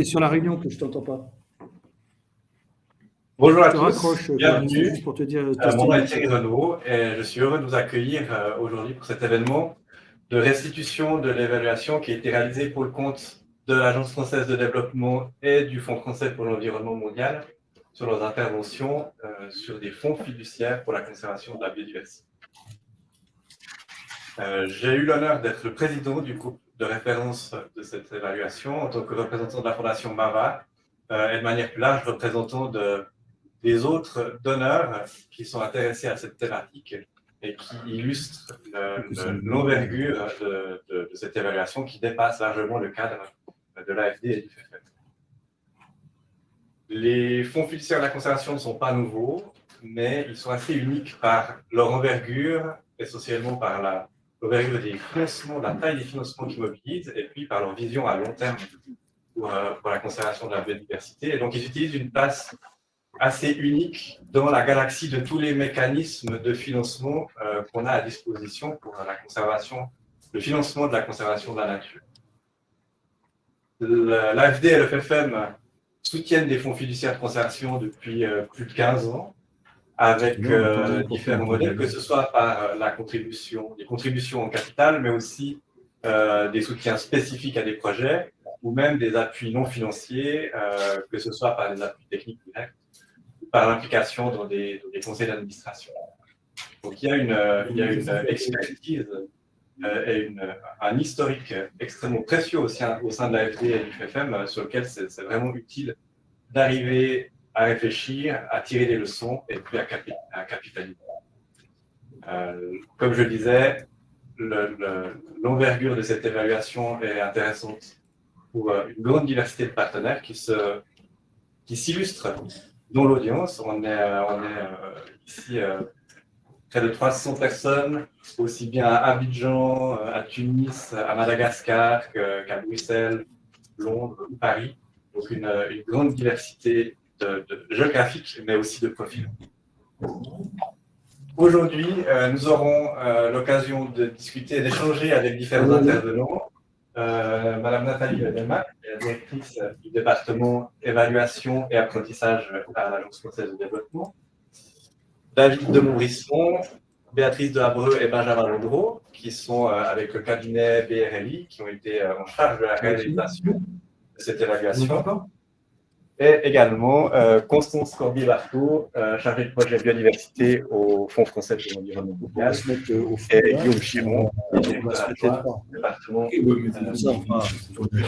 C'est sur la réunion que je t'entends pas. Bonjour à Je te tous, raccroche, bienvenue. juste pour te dire. Mon nom est Thierry Renaud et je suis heureux de vous accueillir aujourd'hui pour cet événement de restitution de l'évaluation qui a été réalisée pour le compte de l'Agence française de développement et du Fonds français pour l'environnement mondial sur leurs interventions sur des fonds fiduciaires pour la conservation de la biodiversité. J'ai eu l'honneur d'être le président du groupe de référence de cette évaluation en tant que représentant de la Fondation MAVA et de manière plus large représentant des autres donneurs qui sont intéressés à cette thématique et qui illustrent l'envergure de cette évaluation qui dépasse largement le cadre de l'AFD et du FFF. Les fonds fiduciaires de la conservation ne sont pas nouveaux, mais ils sont assez uniques par leur envergure, essentiellement par l'envergure des financements, la taille des financements qu'ils mobilisent, et puis par leur vision à long terme pour la conservation de la biodiversité. Et donc, ils utilisent une place assez unique dans la galaxie de tous les mécanismes de financement qu'on a à disposition pour la conservation, le financement de la conservation de la nature. L'AFD et le FFM soutiennent des fonds fiduciaires de conservation depuis plus de 15 ans, avec différents modèles, que ce soit par les contributions en capital, mais aussi des soutiens spécifiques à des projets, ou même des appuis non financiers, que ce soit par des appuis techniques directs, par l'implication dans des conseils d'administration. Donc il y a une expertise et un historique extrêmement précieux au sein de l'AFD et du FFM sur lequel c'est vraiment utile d'arriver à réfléchir, à tirer des leçons et puis à capitaliser. Comme je le disais, l'envergure de cette évaluation est intéressante pour une grande diversité de partenaires qui s'illustrent dans l'audience. On est ici près de 300 personnes, aussi bien à Abidjan, à Tunis, à Madagascar qu'à Bruxelles, Londres ou Paris. Donc une grande diversité de géographique, mais aussi de profils. Aujourd'hui, nous aurons l'occasion de discuter et d'échanger avec différents intervenants. Madame Nathalie Delmac, la directrice du département évaluation et apprentissage à l'Agence française de développement. David de Montbrisson, Béatrice de Habreux et Benjamin Landreau, qui sont avec le cabinet BRLI, qui ont été en charge de la réalisation de cette évaluation. Et également Constance Corbier-Barthaud, chargée de projet biodiversité au Fonds français pour l'environnement mondial, et Guillaume Chiron, directeur du département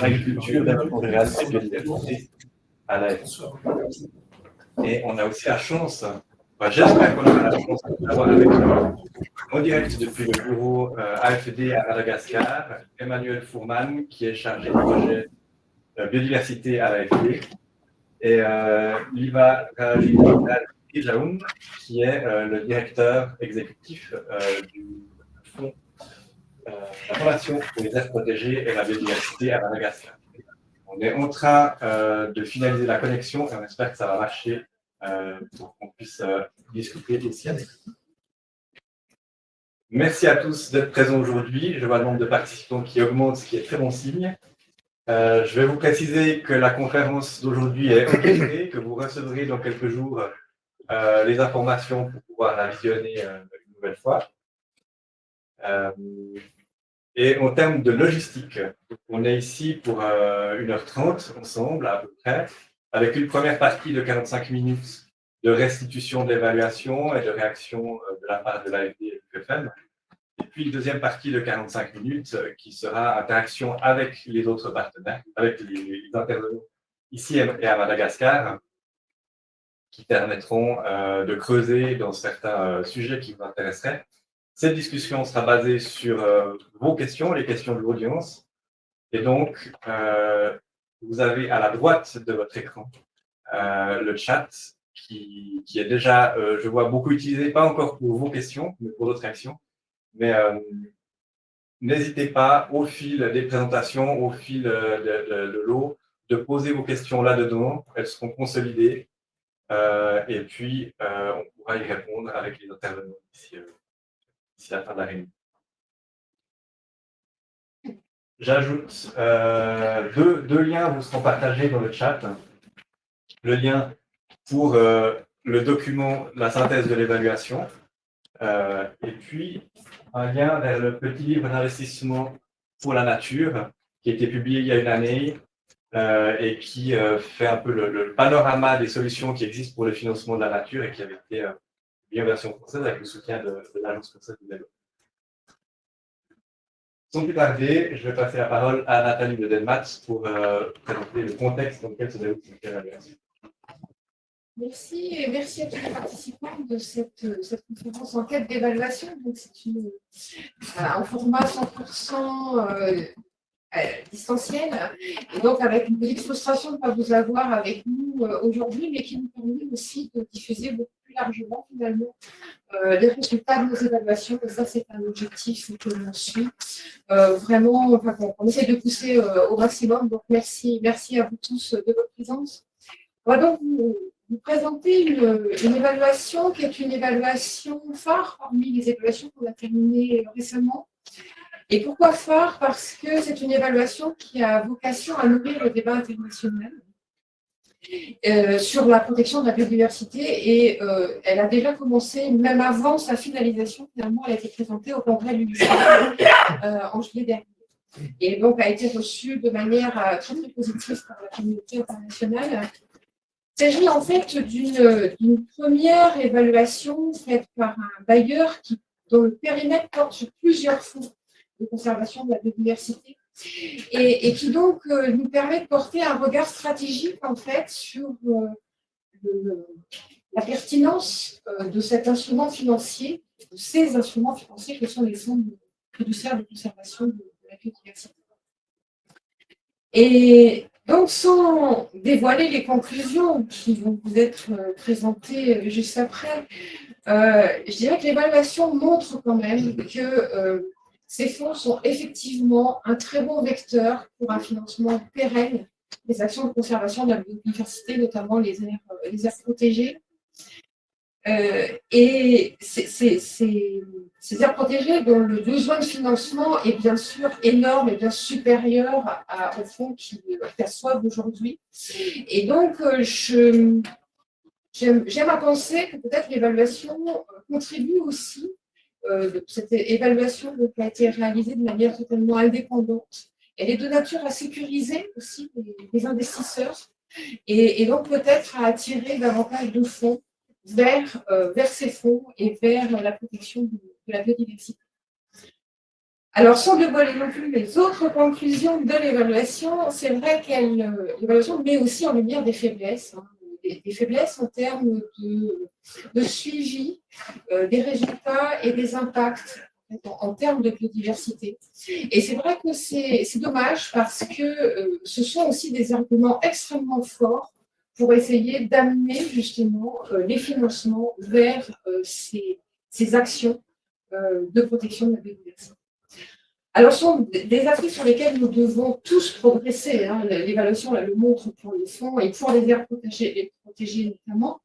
agriculture, développement rural et biodiversité à l'AFD. Et on a aussi la chance, j'espère qu'on aura la chance d'avoir avec nous en direct depuis le bureau AFD à Madagascar, Emmanuel Fourman, qui est chargé de projet biodiversité à l'AFD, et Liva Rajijaoun, qui est le directeur exécutif du fonds, la Fondation pour les aires protégées et la biodiversité à Madagascar. On est en train de finaliser la connexion et on espère que ça va marcher pour qu'on puisse discuter ici avec vous. Merci à tous d'être présents aujourd'hui. Je vois le nombre de participants qui augmente, ce qui est très bon signe. Je vais vous préciser que la conférence d'aujourd'hui est enregistrée, que vous recevrez dans quelques jours les informations pour pouvoir la visionner une nouvelle fois. Et en termes de logistique, on est ici pour 1h30 ensemble à peu près, avec une première partie de 45 minutes de restitution d'évaluation et de réaction de la part de l'AFD et du FFM. Et puis une deuxième partie de 45 minutes qui sera interaction avec les autres partenaires, avec les intervenants ici et à Madagascar, qui permettront de creuser dans certains sujets qui vous intéresseraient. Cette discussion sera basée sur vos questions, les questions de l'audience. Et donc, vous avez à la droite de votre écran le chat qui est déjà, je vois, beaucoup utilisé, pas encore pour vos questions, mais pour d'autres actions. Mais n'hésitez pas, au fil des présentations, au fil de l'eau, de poser vos questions là-dedans. Elles seront consolidées. Et puis, on pourra y répondre avec les intervenants d'ici la fin de la réunion. J'ajoute deux liens vous seront partagés dans le chat. Le lien pour le document, la synthèse de l'évaluation, et puis un lien vers le petit livre d'investissement pour la nature qui a été publié il y a une année et qui fait un peu le panorama des solutions qui existent pour le financement de la nature et qui avait été publié en version française avec le soutien de l'Agence française du développement. Sans plus tarder, je vais passer la parole à Nathalie de Delmat pour présenter le contexte dans lequel se déroule cette évaluation. Merci et merci à tous les participants de cette conférence en quête d'évaluation. Donc c'est un format 100% distanciel et donc avec une petite frustration de ne pas vous avoir avec nous aujourd'hui, mais qui nous permet aussi de diffuser beaucoup plus largement finalement les résultats de nos évaluations. Et ça, c'est un objectif que l'on suit vraiment, enfin, on essaie de pousser au maximum. Donc merci à vous tous de votre présence. On va donc vous présenter une évaluation qui est une évaluation phare parmi les évaluations qu'on a terminées récemment. Et pourquoi phare? Parce que c'est une évaluation qui a vocation à nourrir le débat international sur la protection de la biodiversité et elle a déjà commencé, même avant sa finalisation, finalement, elle a été présentée au Congrès de l'UNESCO en juillet dernier. Et donc a été reçue de manière très, très positive par la communauté internationale. Il s'agit en fait d'une première évaluation faite par un bailleur dont le périmètre porte sur plusieurs fonds de conservation de la biodiversité et qui donc nous permet de porter un regard stratégique en fait sur la pertinence de cet instrument financier, de ces instruments financiers que sont les fonds fiduciaires de conservation de la biodiversité. Et donc, sans dévoiler les conclusions qui vont vous être présentées juste après, je dirais que l'évaluation montre quand même que ces fonds sont effectivement un très bon vecteur pour un financement pérenne des actions de conservation de la biodiversité, notamment les aires protégées. Et ces aires protégées dont le besoin de financement est bien sûr énorme et bien supérieur aux fonds qu'ils perçoivent aujourd'hui. Et donc, j'aime à penser que peut-être l'évaluation contribue aussi, cette évaluation qui a été réalisée de manière totalement indépendante. Elle est de nature à sécuriser aussi les investisseurs et donc peut-être à attirer davantage de fonds vers ces fonds et vers la protection de la biodiversité. Alors, sans dévoiler non plus les autres conclusions de l'évaluation, c'est vrai que l'évaluation met aussi en lumière des faiblesses, des faiblesses en termes de suivi des résultats et des impacts en termes de biodiversité. Et c'est vrai que c'est dommage parce que ce sont aussi des arguments extrêmement forts pour essayer d'amener justement les financements vers ces actions de protection de la biodiversité. Alors, ce sont des aspects sur lesquels nous devons tous progresser. Hein. L'évaluation le montre pour les fonds et pour les aires protégées notamment,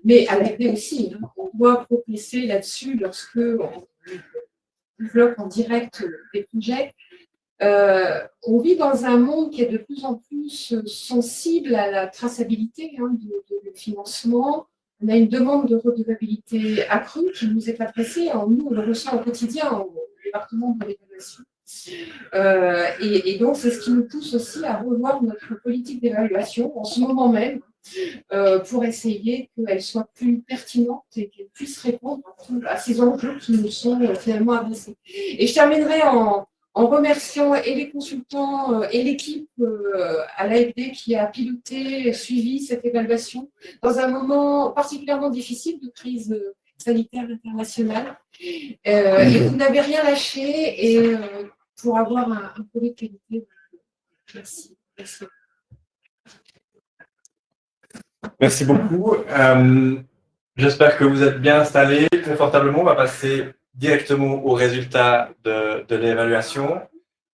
mais à l'AFD aussi. Hein. On doit progresser là-dessus lorsque on développe en direct des projets. On vit dans un monde qui est de plus en plus sensible à la traçabilité de financement. On a une demande de redevabilité accrue qui nous est adressée. Nous, on le ressent au quotidien au département de l'évaluation. Et donc, c'est ce qui nous pousse aussi à revoir notre politique d'évaluation en ce moment même pour essayer qu'elle soit plus pertinente et qu'elle puisse répondre à ces enjeux qui nous sont finalement adressés. Et je terminerai en remerciant et les consultants et l'équipe à l'AFD qui a piloté, suivi cette évaluation dans un moment particulièrement difficile de crise sanitaire internationale. Et vous n'avez rien lâché et pour avoir un produit de qualité. Merci. Merci beaucoup. J'espère que vous êtes bien installés confortablement. On va passer directement aux résultats de l'évaluation.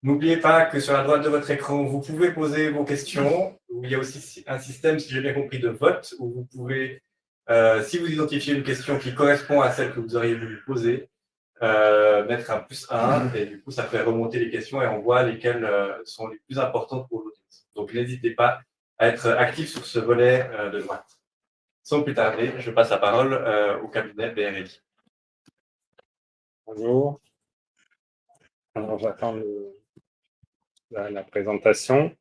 N'oubliez pas que sur la droite de votre écran, vous pouvez poser vos questions. Il y a aussi un système, si j'ai bien compris, de vote où vous pouvez, si vous identifiez une question qui correspond à celle que vous auriez voulu poser, mettre un +1 et du coup, ça fait remonter les questions et on voit lesquelles sont les plus importantes pour l'audience. Donc, n'hésitez pas à être actif sur ce volet de droite. Sans plus tarder, je passe la parole au cabinet BRI. Bonjour. Alors, j'attends la présentation.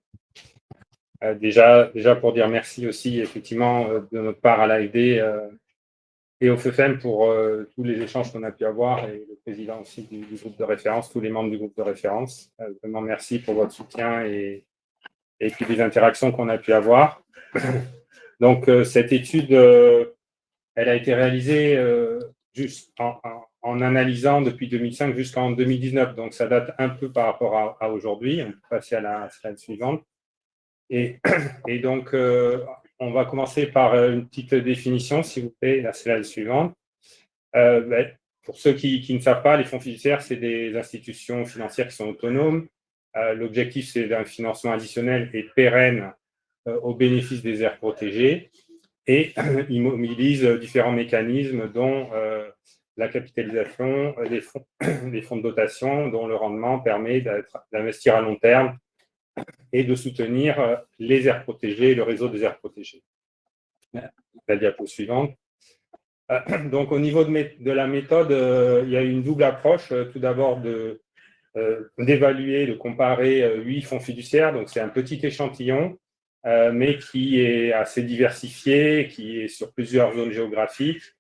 Déjà pour dire merci aussi, effectivement, de notre part à l'AFD et au FEFEM pour tous les échanges qu'on a pu avoir et le président aussi du groupe de référence, tous les membres du groupe de référence. Vraiment merci pour votre soutien et puis les interactions qu'on a pu avoir. Donc, cette étude, elle a été réalisée juste en analysant depuis 2005 jusqu'en 2019. Donc, ça date un peu par rapport à aujourd'hui. On peut passer à la slide suivante. Et donc, on va commencer par une petite définition, s'il vous plaît, la slide suivante. Pour ceux qui ne savent pas, les fonds fiduciaires, c'est des institutions financières qui sont autonomes. L'objectif, c'est d'un financement additionnel et pérenne au bénéfice des aires protégées. Et ils mobilisent différents mécanismes, dont la capitalisation des fonds de dotation, dont le rendement permet d'investir à long terme et de soutenir les aires protégées et le réseau des aires protégées. La diapo suivante. Donc, au niveau de la méthode, il y a une double approche. Tout d'abord, d'évaluer, de comparer 8 fonds fiduciaires. Donc, c'est un petit échantillon, mais qui est assez diversifié, qui est sur plusieurs zones géographiques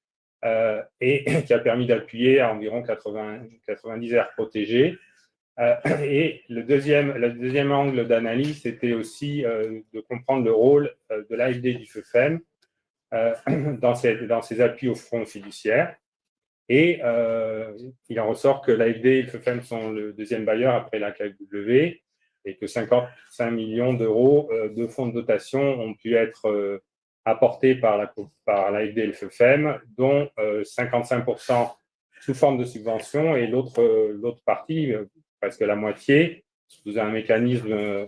et qui a permis d'appuyer à environ 90 aires protégées. Et le deuxième angle d'analyse, c'était aussi de comprendre le rôle de l'AFD et du FEFEM dans ses appuis aux fonds fiduciaires. Et il en ressort que l'AFD et le FEFEM sont le deuxième bailleur après la KfW et que 55 millions d'euros de fonds de dotation ont pu être apportés par l'AFD et le FEFEM, dont 55% sous forme de subvention et l'autre partie, presque la moitié, sous un mécanisme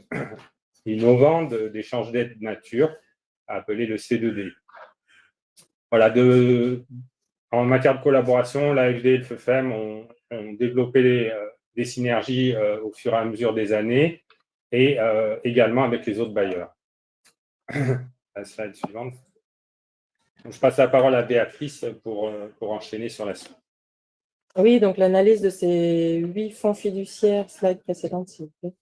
innovant d'échange d'aide nature, appelé le C2D. Voilà, en matière de collaboration, l'AFD et le FEFEM ont développé des synergies au fur et à mesure des années et également avec les autres bailleurs. La slide suivante. Je passe la parole à Béatrice pour enchaîner sur la suite. Oui, donc l'analyse de ces 8 fonds fiduciaires, slide précédente, s'il vous plaît.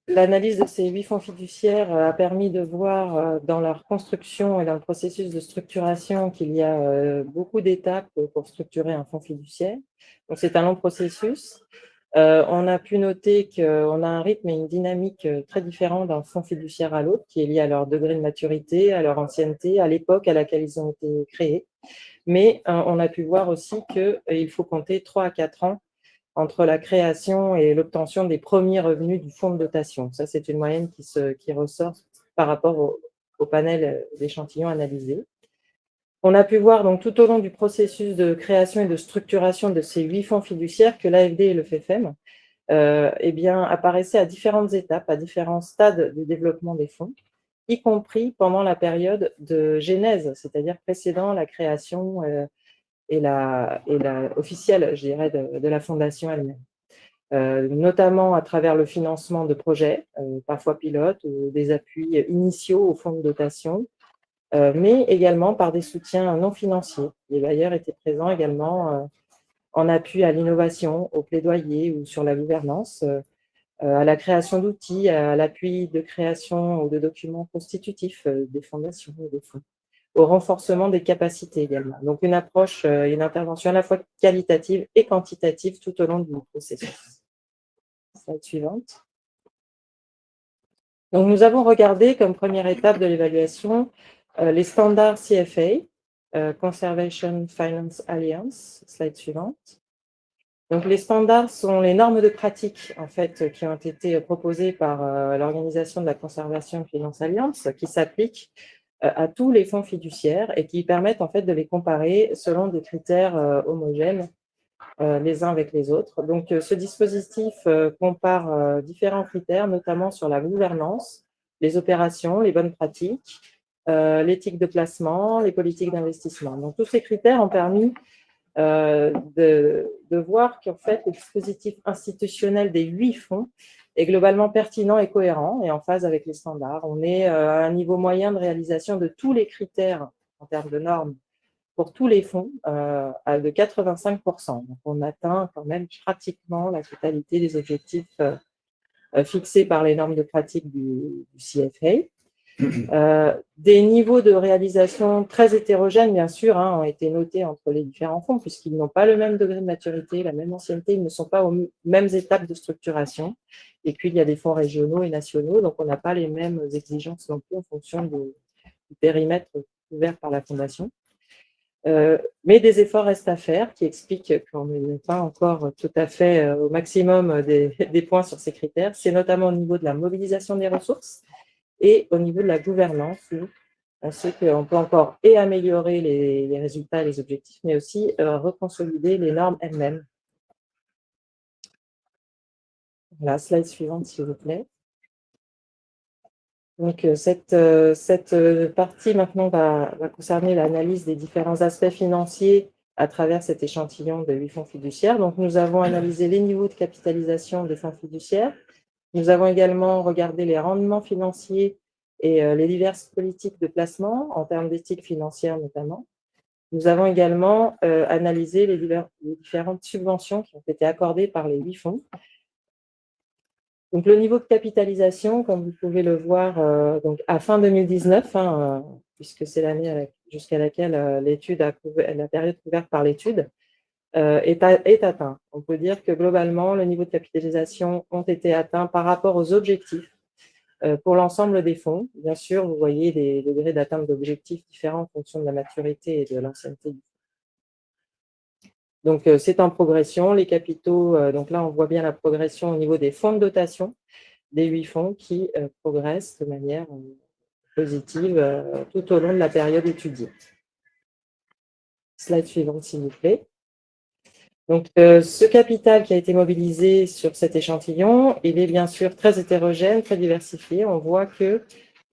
L'analyse de ces 8 fonds fiduciaires a permis de voir dans leur construction et dans le processus de structuration qu'il y a beaucoup d'étapes pour structurer un fonds fiduciaire. Donc, c'est un long processus. On a pu noter qu'on a un rythme et une dynamique très différents d'un fonds fiduciaire à l'autre, qui est lié à leur degré de maturité, à leur ancienneté, à l'époque à laquelle ils ont été créés. Mais on a pu voir aussi qu'il faut compter 3 à 4 ans entre la création et l'obtention des premiers revenus du fonds de dotation. Ça, c'est une moyenne qui ressort par rapport au panel d'échantillons analysés. On a pu voir donc tout au long du processus de création et de structuration de ces 8 fonds fiduciaires que l'AFD et le FEFEM apparaissaient à différentes étapes, à différents stades du développement des fonds, y compris pendant la période de genèse, c'est-à-dire précédant la création et la officielle, je dirais, de la fondation elle-même. Notamment à travers le financement de projets, parfois pilotes, ou des appuis initiaux au fonds de dotation, mais également par des soutiens non financiers. Les bailleurs étaient présents également en appui à l'innovation, au plaidoyer ou sur la gouvernance, à la création d'outils, à l'appui de création ou de documents constitutifs des fondations et des fonds, au renforcement des capacités également. Donc, une approche, une intervention à la fois qualitative et quantitative tout au long du processus. Slide suivante. Donc, nous avons regardé comme première étape de l'évaluation les standards CFA, Conservation Finance Alliance. Slide suivante. Donc, les standards sont les normes de pratique en fait, qui ont été proposées par l'Organisation de la Conservation Finance Alliance, qui s'appliquent à tous les fonds fiduciaires et qui permettent en fait de les comparer selon des critères homogènes les uns avec les autres. Donc, ce dispositif compare différents critères, notamment sur la gouvernance, les opérations, les bonnes pratiques, l'éthique de placement, les politiques d'investissement. Donc, tous ces critères ont permis de voir qu'en fait, le dispositif institutionnel des 8 fonds est globalement pertinent et cohérent et en phase avec les standards. On est à un niveau moyen de réalisation de tous les critères en termes de normes pour tous les fonds de 85%. Donc, on atteint quand même pratiquement la totalité des objectifs fixés par les normes de pratique du CFA. Des niveaux de réalisation très hétérogènes, bien sûr, ont été notés entre les différents fonds, puisqu'ils n'ont pas le même degré de maturité, la même ancienneté, ils ne sont pas aux mêmes étapes de structuration. Et puis, il y a des fonds régionaux et nationaux, donc on n'a pas les mêmes exigences non plus en fonction du périmètre couvert par la Fondation. Mais des efforts restent à faire qui expliquent qu'on n'est pas encore tout à fait au maximum des points sur ces critères. C'est notamment au niveau de la mobilisation des ressources et au niveau de la gouvernance, où on sait qu'on peut encore améliorer les résultats et les objectifs, mais aussi reconsolider les normes elles-mêmes. La slide suivante, s'il vous plaît. Donc, cette partie maintenant va concerner l'analyse des différents aspects financiers à travers cet échantillon de 8 fonds fiduciaires. Donc, nous avons analysé les niveaux de capitalisation des fonds fiduciaires. Nous avons également regardé les rendements financiers et les diverses politiques de placement en termes d'éthique financière notamment. Nous avons également analysé les différentes subventions qui ont été accordées par les 8 fonds. Donc, le niveau de capitalisation, comme vous pouvez le voir, donc à fin 2019, puisque c'est l'année jusqu'à laquelle la période couverte par l'étude est atteint. On peut dire que globalement, le niveau de capitalisation ont été atteints par rapport aux objectifs pour l'ensemble des fonds. Bien sûr, vous voyez des degrés d'atteinte d'objectifs différents en fonction de la maturité et de l'ancienneté du fonds. Donc, c'est en progression. Les capitaux, donc là, on voit bien la progression au niveau des fonds de dotation, des 8 fonds qui progressent de manière positive tout au long de la période étudiée. Slide suivante, s'il vous plaît. Donc, ce capital qui a été mobilisé sur cet échantillon, il est bien sûr très hétérogène, très diversifié. On voit que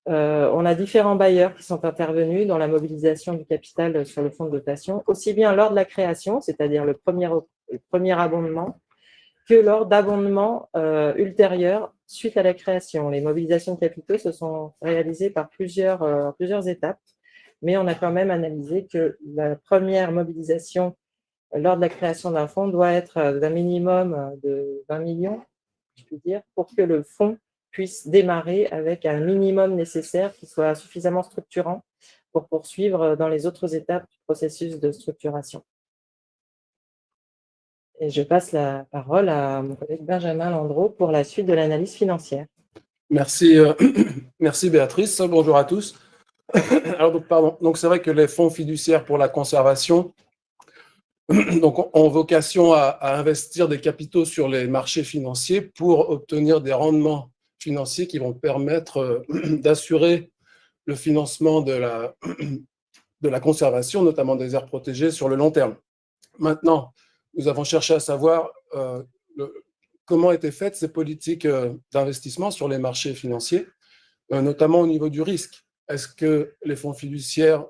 on a différents bailleurs qui sont intervenus dans la mobilisation du capital sur le fonds de dotation, aussi bien lors de la création, c'est-à-dire le premier abondement, que lors d'abondements ultérieurs suite à la création. Les mobilisations de capitaux se sont réalisées par plusieurs étapes, mais on a quand même analysé que la première mobilisation lors de la création d'un fonds doit être d'un minimum de 20 millions, je puis dire, pour que le fonds puisse démarrer avec un minimum nécessaire qui soit suffisamment structurant pour poursuivre dans les autres étapes du processus de structuration. Et je passe la parole à mon collègue Benjamin Landreau pour la suite de l'analyse financière. Merci, merci Béatrice. Bonjour à tous. Alors, donc c'est vrai que les fonds fiduciaires pour la conservation ont vocation à investir des capitaux sur les marchés financiers pour obtenir des rendements financiers qui vont permettre d'assurer le financement de la conservation, notamment des aires protégées sur le long terme. Maintenant, nous avons cherché à savoir comment étaient faites ces politiques d'investissement sur les marchés financiers, notamment au niveau du risque. Est-ce que les fonds fiduciaires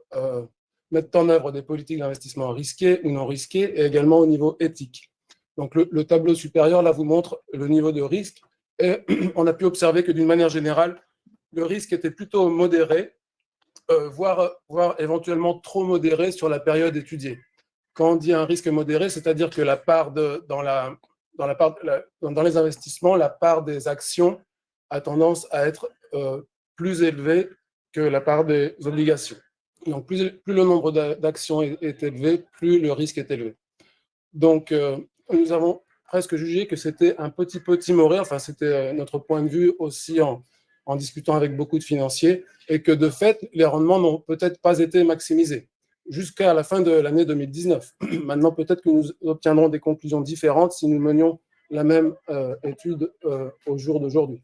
mettent en œuvre des politiques d'investissement risquées ou non risquées, et également au niveau éthique? Donc, le tableau supérieur, là, vous montre le niveau de risque, et on a pu observer que d'une manière générale, le risque était plutôt modéré, voire éventuellement trop modéré sur la période étudiée. Quand on dit un risque modéré, c'est-à-dire que la part dans les investissements, la part des actions a tendance à être plus élevée que la part des obligations. Donc, plus le nombre d'actions est élevé, plus le risque est élevé. Donc, nous avons presque jugé que c'était un petit peu timoré, enfin, c'était notre point de vue aussi en discutant avec beaucoup de financiers, et que de fait, les rendements n'ont peut-être pas été maximisés jusqu'à la fin de l'année 2019. Maintenant, peut-être que nous obtiendrons des conclusions différentes si nous menions la même étude au jour d'aujourd'hui.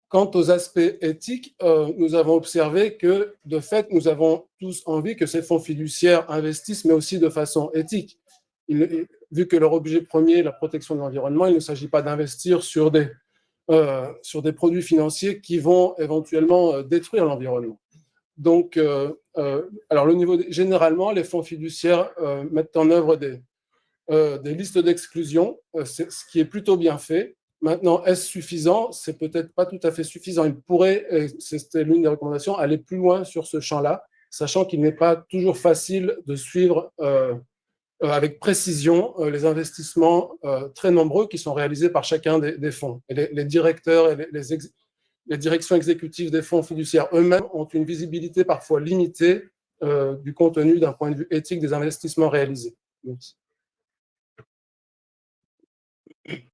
Quant aux aspects éthiques, nous avons observé que, de fait, nous avons tous envie que ces fonds fiduciaires investissent, mais aussi de façon éthique. Vu que leur objet premier est la protection de l'environnement, il ne s'agit pas d'investir sur des produits financiers qui vont éventuellement détruire l'environnement. Donc, alors généralement, les fonds fiduciaires mettent en œuvre des listes d'exclusion, ce qui est plutôt bien fait. Maintenant, est-ce suffisant? C'est peut-être pas tout à fait suffisant. Il pourrait, c'était l'une des recommandations, aller plus loin sur ce champ-là, sachant qu'il n'est pas toujours facile de suivre avec précision les investissements très nombreux qui sont réalisés par chacun des fonds. Et les directeurs et les directions exécutives des fonds fiduciaires eux-mêmes ont une visibilité parfois limitée du contenu d'un point de vue éthique des investissements réalisés. Merci.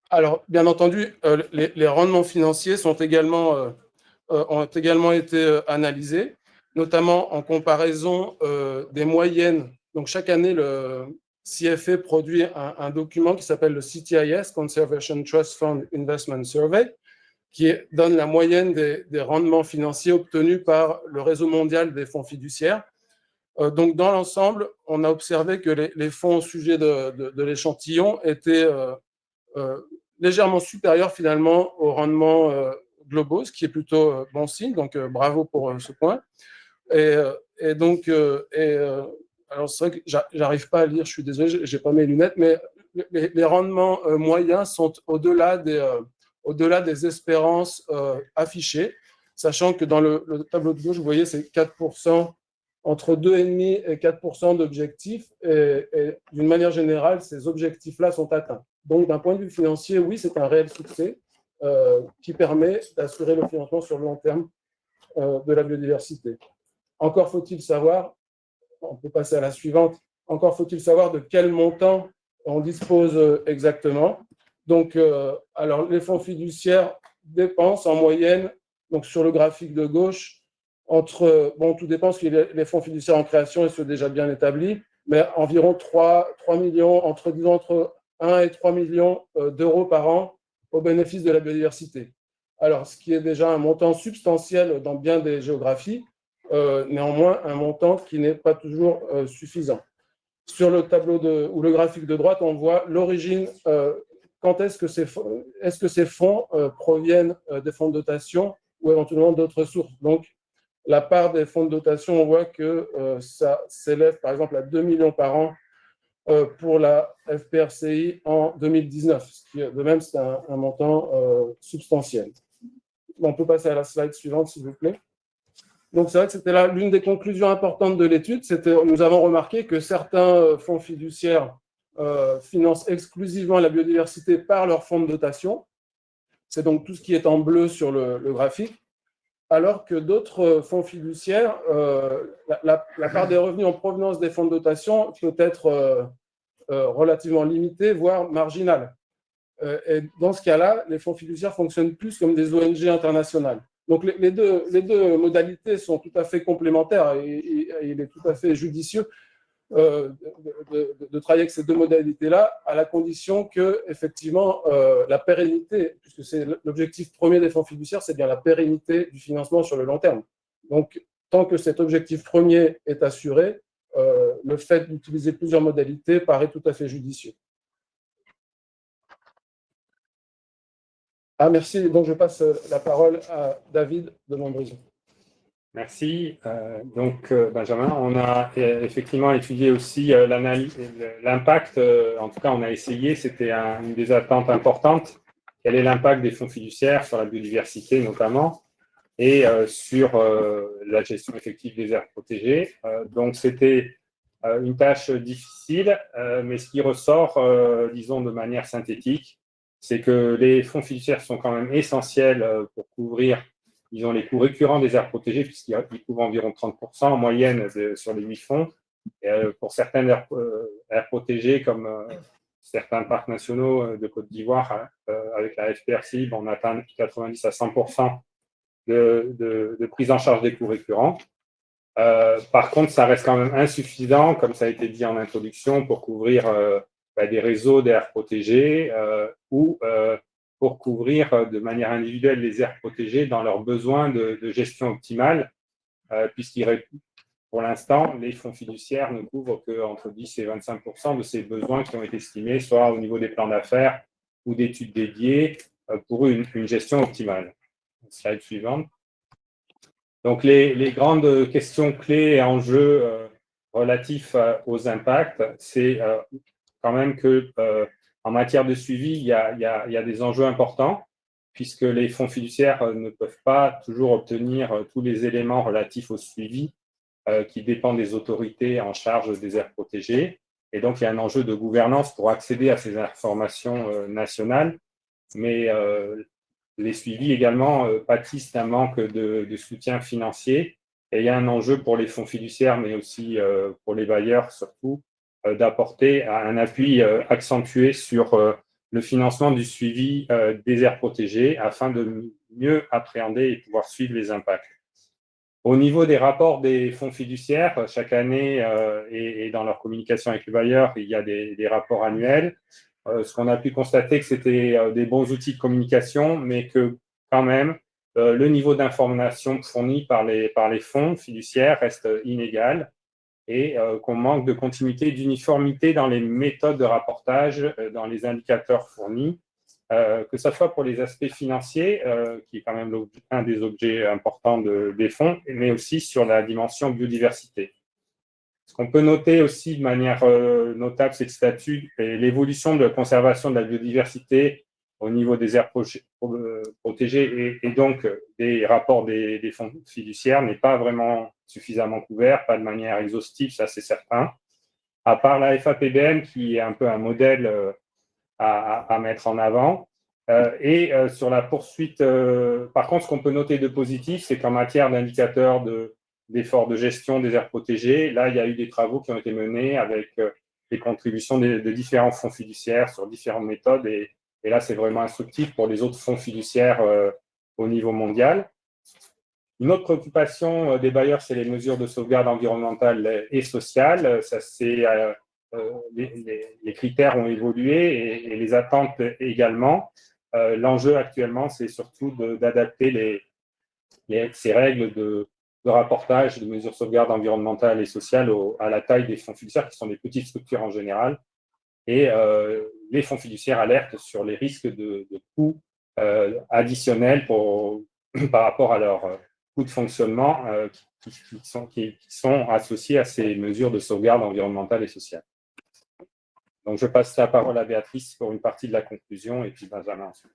Alors, bien entendu, les rendements financiers ont également été analysés, notamment en comparaison des moyennes. Donc, chaque année, le CFA produit un document qui s'appelle le CTIS, Conservation Trust Fund Investment Survey, qui donne la moyenne des rendements financiers obtenus par le réseau mondial des fonds fiduciaires. Donc, dans l'ensemble, on a observé que les fonds au sujet de l'échantillon étaient légèrement supérieurs finalement aux rendements globaux, ce qui est plutôt bon signe. Donc, bravo pour ce point. Et donc, alors c'est vrai que j'arrive pas à lire, je suis désolé, j'ai pas mes lunettes, mais les rendements moyens sont au-delà des espérances affichées, sachant que dans le tableau de gauche, vous voyez, c'est 4%, entre 2,5 et 4% d'objectifs, et d'une manière générale, ces objectifs-là sont atteints. Donc, d'un point de vue financier, oui, c'est un réel succès qui permet d'assurer le financement sur le long terme de la biodiversité. Encore faut-il savoir, on peut passer à la suivante, encore faut-il savoir de quel montant on dispose exactement. Donc, alors, les fonds fiduciaires dépensent en moyenne, donc sur le graphique de gauche, tout dépend parce que les fonds fiduciaires en création, ils sont déjà bien établis, mais environ 3 millions, entre 1 et 3 millions d'euros par an au bénéfice de la biodiversité. Alors, ce qui est déjà un montant substantiel dans bien des géographies, néanmoins un montant qui n'est pas toujours suffisant. Sur le tableau ou le graphique de droite, on voit l'origine, quand est-ce que ces fonds proviennent des fonds de dotation ou éventuellement d'autres sources. Donc, la part des fonds de dotation, on voit que ça s'élève par exemple à 2 millions par an pour la FPRCI en 2019. Ce qui, de même, c'est un montant substantiel. On peut passer à la slide suivante, s'il vous plaît. Donc, c'est vrai que c'était là l'une des conclusions importantes de l'étude. Nous avons remarqué que certains fonds fiduciaires financent exclusivement la biodiversité par leurs fonds de dotation. C'est donc tout ce qui est en bleu sur le graphique. Alors que d'autres fonds fiduciaires, la part des revenus en provenance des fonds de dotation peut être relativement limitée, voire marginale. Et dans ce cas-là, les fonds fiduciaires fonctionnent plus comme des ONG internationales. Donc, les deux modalités sont tout à fait complémentaires et il est tout à fait judicieux de travailler avec ces deux modalités-là, à la condition que, effectivement, la pérennité, puisque c'est l'objectif premier des fonds fiduciaires, c'est bien la pérennité du financement sur le long terme. Donc, tant que cet objectif premier est assuré, le fait d'utiliser plusieurs modalités paraît tout à fait judicieux. Ah, merci. Donc, je passe la parole à David de Montbrison. Merci. Donc, Benjamin, on a effectivement étudié aussi l'impact, en tout cas, on a essayé, c'était une des attentes importantes. Quel est l'impact des fonds fiduciaires sur la biodiversité, notamment, et sur la gestion effective des aires protégées. Donc, c'était une tâche difficile, mais ce qui ressort, disons, de manière synthétique, c'est que les fonds fiduciaires sont quand même essentiels pour couvrir, disons, les coûts récurrents des aires protégées, puisqu'ils couvrent environ 30% en moyenne sur les 8 fonds. Et, pour certaines aires protégées, comme certains parcs nationaux de Côte d'Ivoire, avec la FPRCI, on atteint 90 à 100% de prise en charge des coûts récurrents. Par contre, ça reste quand même insuffisant, comme ça a été dit en introduction, pour couvrir des réseaux d'aires protégées ou pour couvrir de manière individuelle les aires protégées dans leurs besoins de gestion optimale, pour l'instant, les fonds fiduciaires ne couvrent qu'entre 10 et 25% de ces besoins qui ont été estimés, soit au niveau des plans d'affaires ou d'études dédiées pour une gestion optimale. Slide suivante. Donc, les grandes questions clés et enjeux relatifs aux impacts, c'est quand même que en matière de suivi, il y a des enjeux importants, puisque les fonds fiduciaires ne peuvent pas toujours obtenir tous les éléments relatifs au suivi qui dépendent des autorités en charge des aires protégées. Et donc, il y a un enjeu de gouvernance pour accéder à ces informations nationales, mais les suivis également pâtissent d'un manque de soutien financier. Et il y a un enjeu pour les fonds fiduciaires, mais aussi pour les bailleurs surtout, d'apporter un appui accentué sur le financement du suivi des aires protégées afin de mieux appréhender et pouvoir suivre les impacts. Au niveau des rapports des fonds fiduciaires, chaque année et dans leur communication avec les bailleurs, il y a des rapports annuels. Ce qu'on a pu constater, que c'était des bons outils de communication, mais que quand même, le niveau d'information fourni par les fonds fiduciaires reste inégal et qu'on manque de continuité et d'uniformité dans les méthodes de rapportage, dans les indicateurs fournis, que ce soit pour les aspects financiers, qui est quand même un des objets importants des fonds, mais aussi sur la dimension biodiversité. Ce qu'on peut noter aussi de manière notable, c'est le statut et l'évolution de la conservation de la biodiversité au niveau des aires protégées et donc des rapports des fonds fiduciaires n'est pas vraiment suffisamment couvert, pas de manière exhaustive, ça c'est certain. À part la FAPBM qui est un peu un modèle à mettre en avant. Sur la poursuite, par contre, ce qu'on peut noter de positif, c'est qu'en matière d'indicateurs d'efforts de gestion des aires protégées, là, il y a eu des travaux qui ont été menés avec les contributions de différents fonds fiduciaires sur différentes méthodes. Et là, c'est vraiment instructif pour les autres fonds fiduciaires au niveau mondial. Une autre préoccupation des bailleurs, c'est les mesures de sauvegarde environnementale et sociale. Ça, c'est les critères ont évolué et les attentes également. L'enjeu actuellement, c'est surtout d'adapter ces règles de rapportage de mesures de sauvegarde environnementale et sociale à la taille des fonds fiduciaires, qui sont des petites structures en général. Et les fonds fiduciaires alertent sur les risques de coûts additionnels par rapport à leur coûts de fonctionnement qui sont associés à ces mesures de sauvegarde environnementale et sociale. Donc, je passe la parole à Béatrice pour une partie de la conclusion et puis Benjamin ensuite.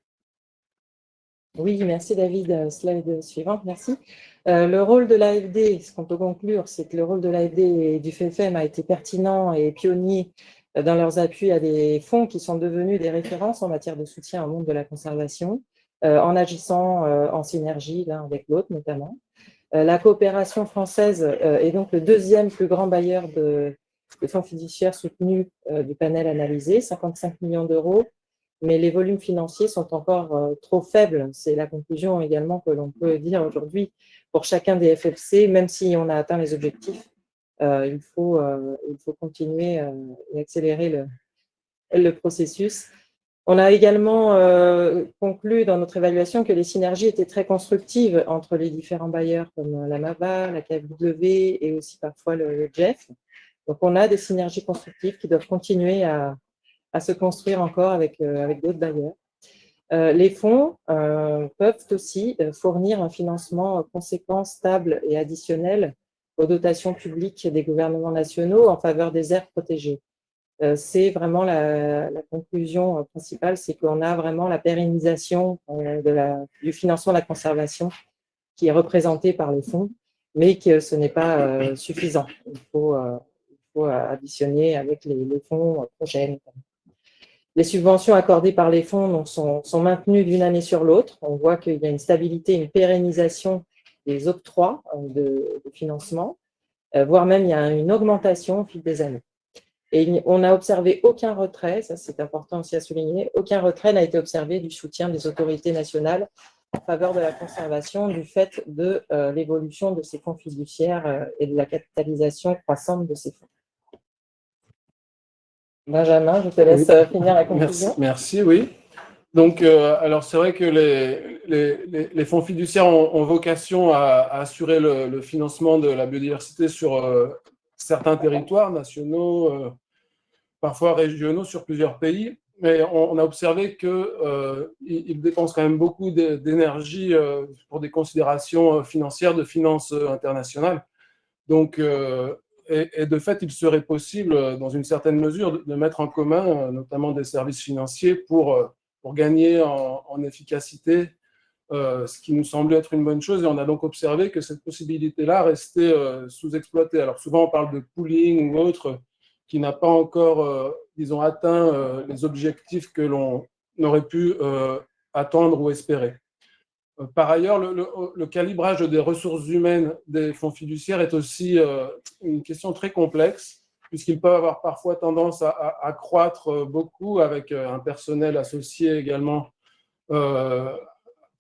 Oui, merci David. Slide suivante, merci. Le rôle de l'AFD, ce qu'on peut conclure, c'est que le rôle de l'AFD et du FFM a été pertinent et pionnier dans leurs appuis à des fonds qui sont devenus des références en matière de soutien au monde de la conservation, en agissant en synergie l'un avec l'autre notamment. La coopération française est donc le deuxième plus grand bailleur de fonds fiduciaires soutenus du panel analysé, 55 millions d'euros, mais les volumes financiers sont encore trop faibles. C'est la conclusion également que l'on peut dire aujourd'hui pour chacun des FFC, même si on a atteint les objectifs, il faut continuer et accélérer le processus. On a également conclu dans notre évaluation que les synergies étaient très constructives entre les différents bailleurs comme la MAVA, la KfW et aussi parfois le GEF. Donc, on a des synergies constructives qui doivent continuer à se construire encore avec d'autres bailleurs. Les fonds peuvent aussi fournir un financement conséquent, stable et additionnel aux dotations publiques des gouvernements nationaux en faveur des aires protégées. C'est vraiment la conclusion principale, c'est qu'on a vraiment la pérennisation du financement de la conservation qui est représenté par les fonds, mais que ce n'est pas suffisant. Il faut additionner avec les fonds projets. Les subventions accordées par les fonds donc, sont maintenues d'une année sur l'autre. On voit qu'il y a une stabilité, une pérennisation des octrois de financement, voire même il y a une augmentation au fil des années. Et on n'a observé aucun retrait, ça c'est important aussi à souligner, aucun retrait n'a été observé du soutien des autorités nationales en faveur de la conservation du fait de l'évolution de ces fonds fiduciaires et de la capitalisation croissante de ces fonds. Benjamin, je te laisse finir la conclusion. Merci, oui. Donc, alors c'est vrai que les fonds fiduciaires ont vocation à assurer le financement de la biodiversité sur certains territoires nationaux, parfois régionaux, sur plusieurs pays. mais on a observé qu'ils dépensent quand même beaucoup d'énergie pour des considérations financières de finances internationales. Donc, et de fait, il serait possible, dans une certaine mesure, de mettre en commun, notamment des services financiers, pour gagner en efficacité, ce qui nous semblait être une bonne chose. Et on a donc observé que cette possibilité-là restait sous-exploitée. Alors souvent, on parle de pooling ou autre, qui n'a pas encore, disons, atteint les objectifs que l'on aurait pu attendre ou espérer. Par ailleurs, le calibrage des ressources humaines des fonds fiduciaires est aussi une question très complexe, puisqu'ils peuvent avoir parfois tendance à croître beaucoup avec un personnel associé également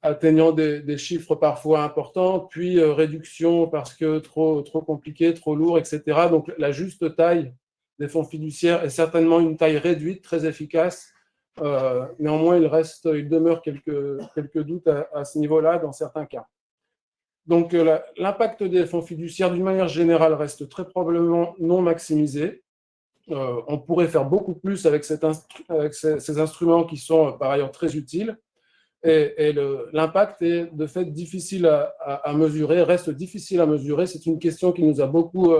atteignant des chiffres parfois importants, puis réduction parce que trop compliqué, trop lourd, etc. Donc la juste taille des fonds fiduciaires est certainement une taille réduite, très efficace. Néanmoins, il demeure quelques doutes à ce niveau-là dans certains cas. Donc, l'impact des fonds fiduciaires, d'une manière générale, reste très probablement non maximisé. On pourrait faire beaucoup plus avec ces instruments qui sont par ailleurs très utiles. Et l'impact est de fait difficile à mesurer, reste difficile à mesurer. C'est une question qui nous a beaucoup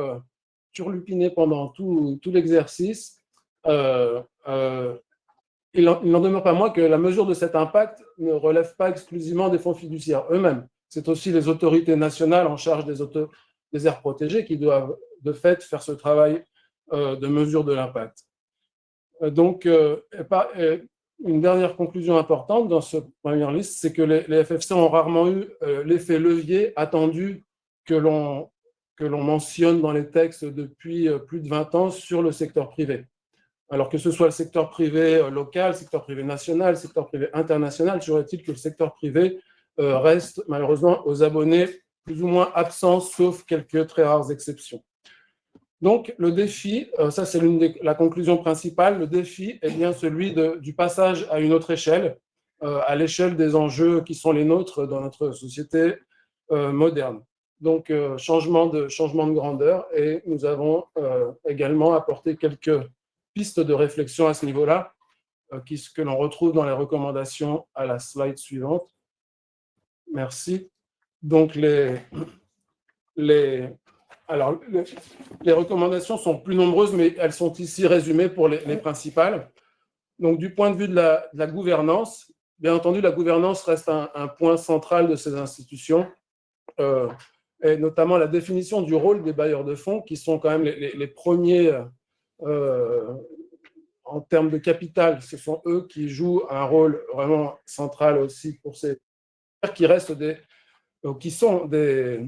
turlupiné pendant tout l'exercice. Il n'en demeure pas moins que la mesure de cet impact ne relève pas exclusivement des fonds fiduciaires eux-mêmes. C'est aussi les autorités nationales en charge des aires protégées qui doivent de fait faire ce travail de mesure de l'impact. Donc, une dernière conclusion importante dans cette première liste, c'est que les FFC ont rarement eu l'effet levier attendu que l'on mentionne dans les textes depuis plus de 20 ans sur le secteur privé. Alors que ce soit le secteur privé local, le secteur privé national, le secteur privé international, toujours est-il que le secteur privé reste malheureusement aux abonnés plus ou moins absents, sauf quelques très rares exceptions. Donc le défi, ça c'est la conclusion principale, le défi est bien celui du passage à une autre échelle, à l'échelle des enjeux qui sont les nôtres dans notre société moderne. Donc changement de grandeur, et nous avons également apporté quelques pistes de réflexion à ce niveau-là, que l'on retrouve dans les recommandations à la slide suivante. Merci. Donc, les recommandations sont plus nombreuses, mais elles sont ici résumées pour les principales. Donc, du point de vue de la gouvernance, bien entendu, la gouvernance reste un point central de ces institutions, et notamment la définition du rôle des bailleurs de fonds, qui sont quand même les premiers en termes de capital. Ce sont eux qui jouent un rôle vraiment central aussi pour ces qui sont des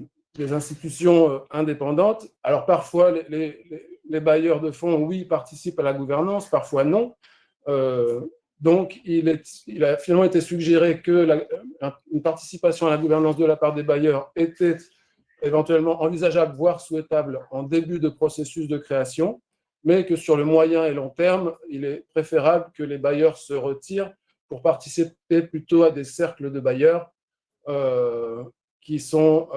institutions indépendantes. Alors parfois, les bailleurs de fonds, oui, participent à la gouvernance, parfois non. Donc, il a finalement été suggéré que une participation à la gouvernance de la part des bailleurs était éventuellement envisageable, voire souhaitable en début de processus de création, mais que sur le moyen et long terme, il est préférable que les bailleurs se retirent pour participer plutôt à des cercles de bailleurs qui sont,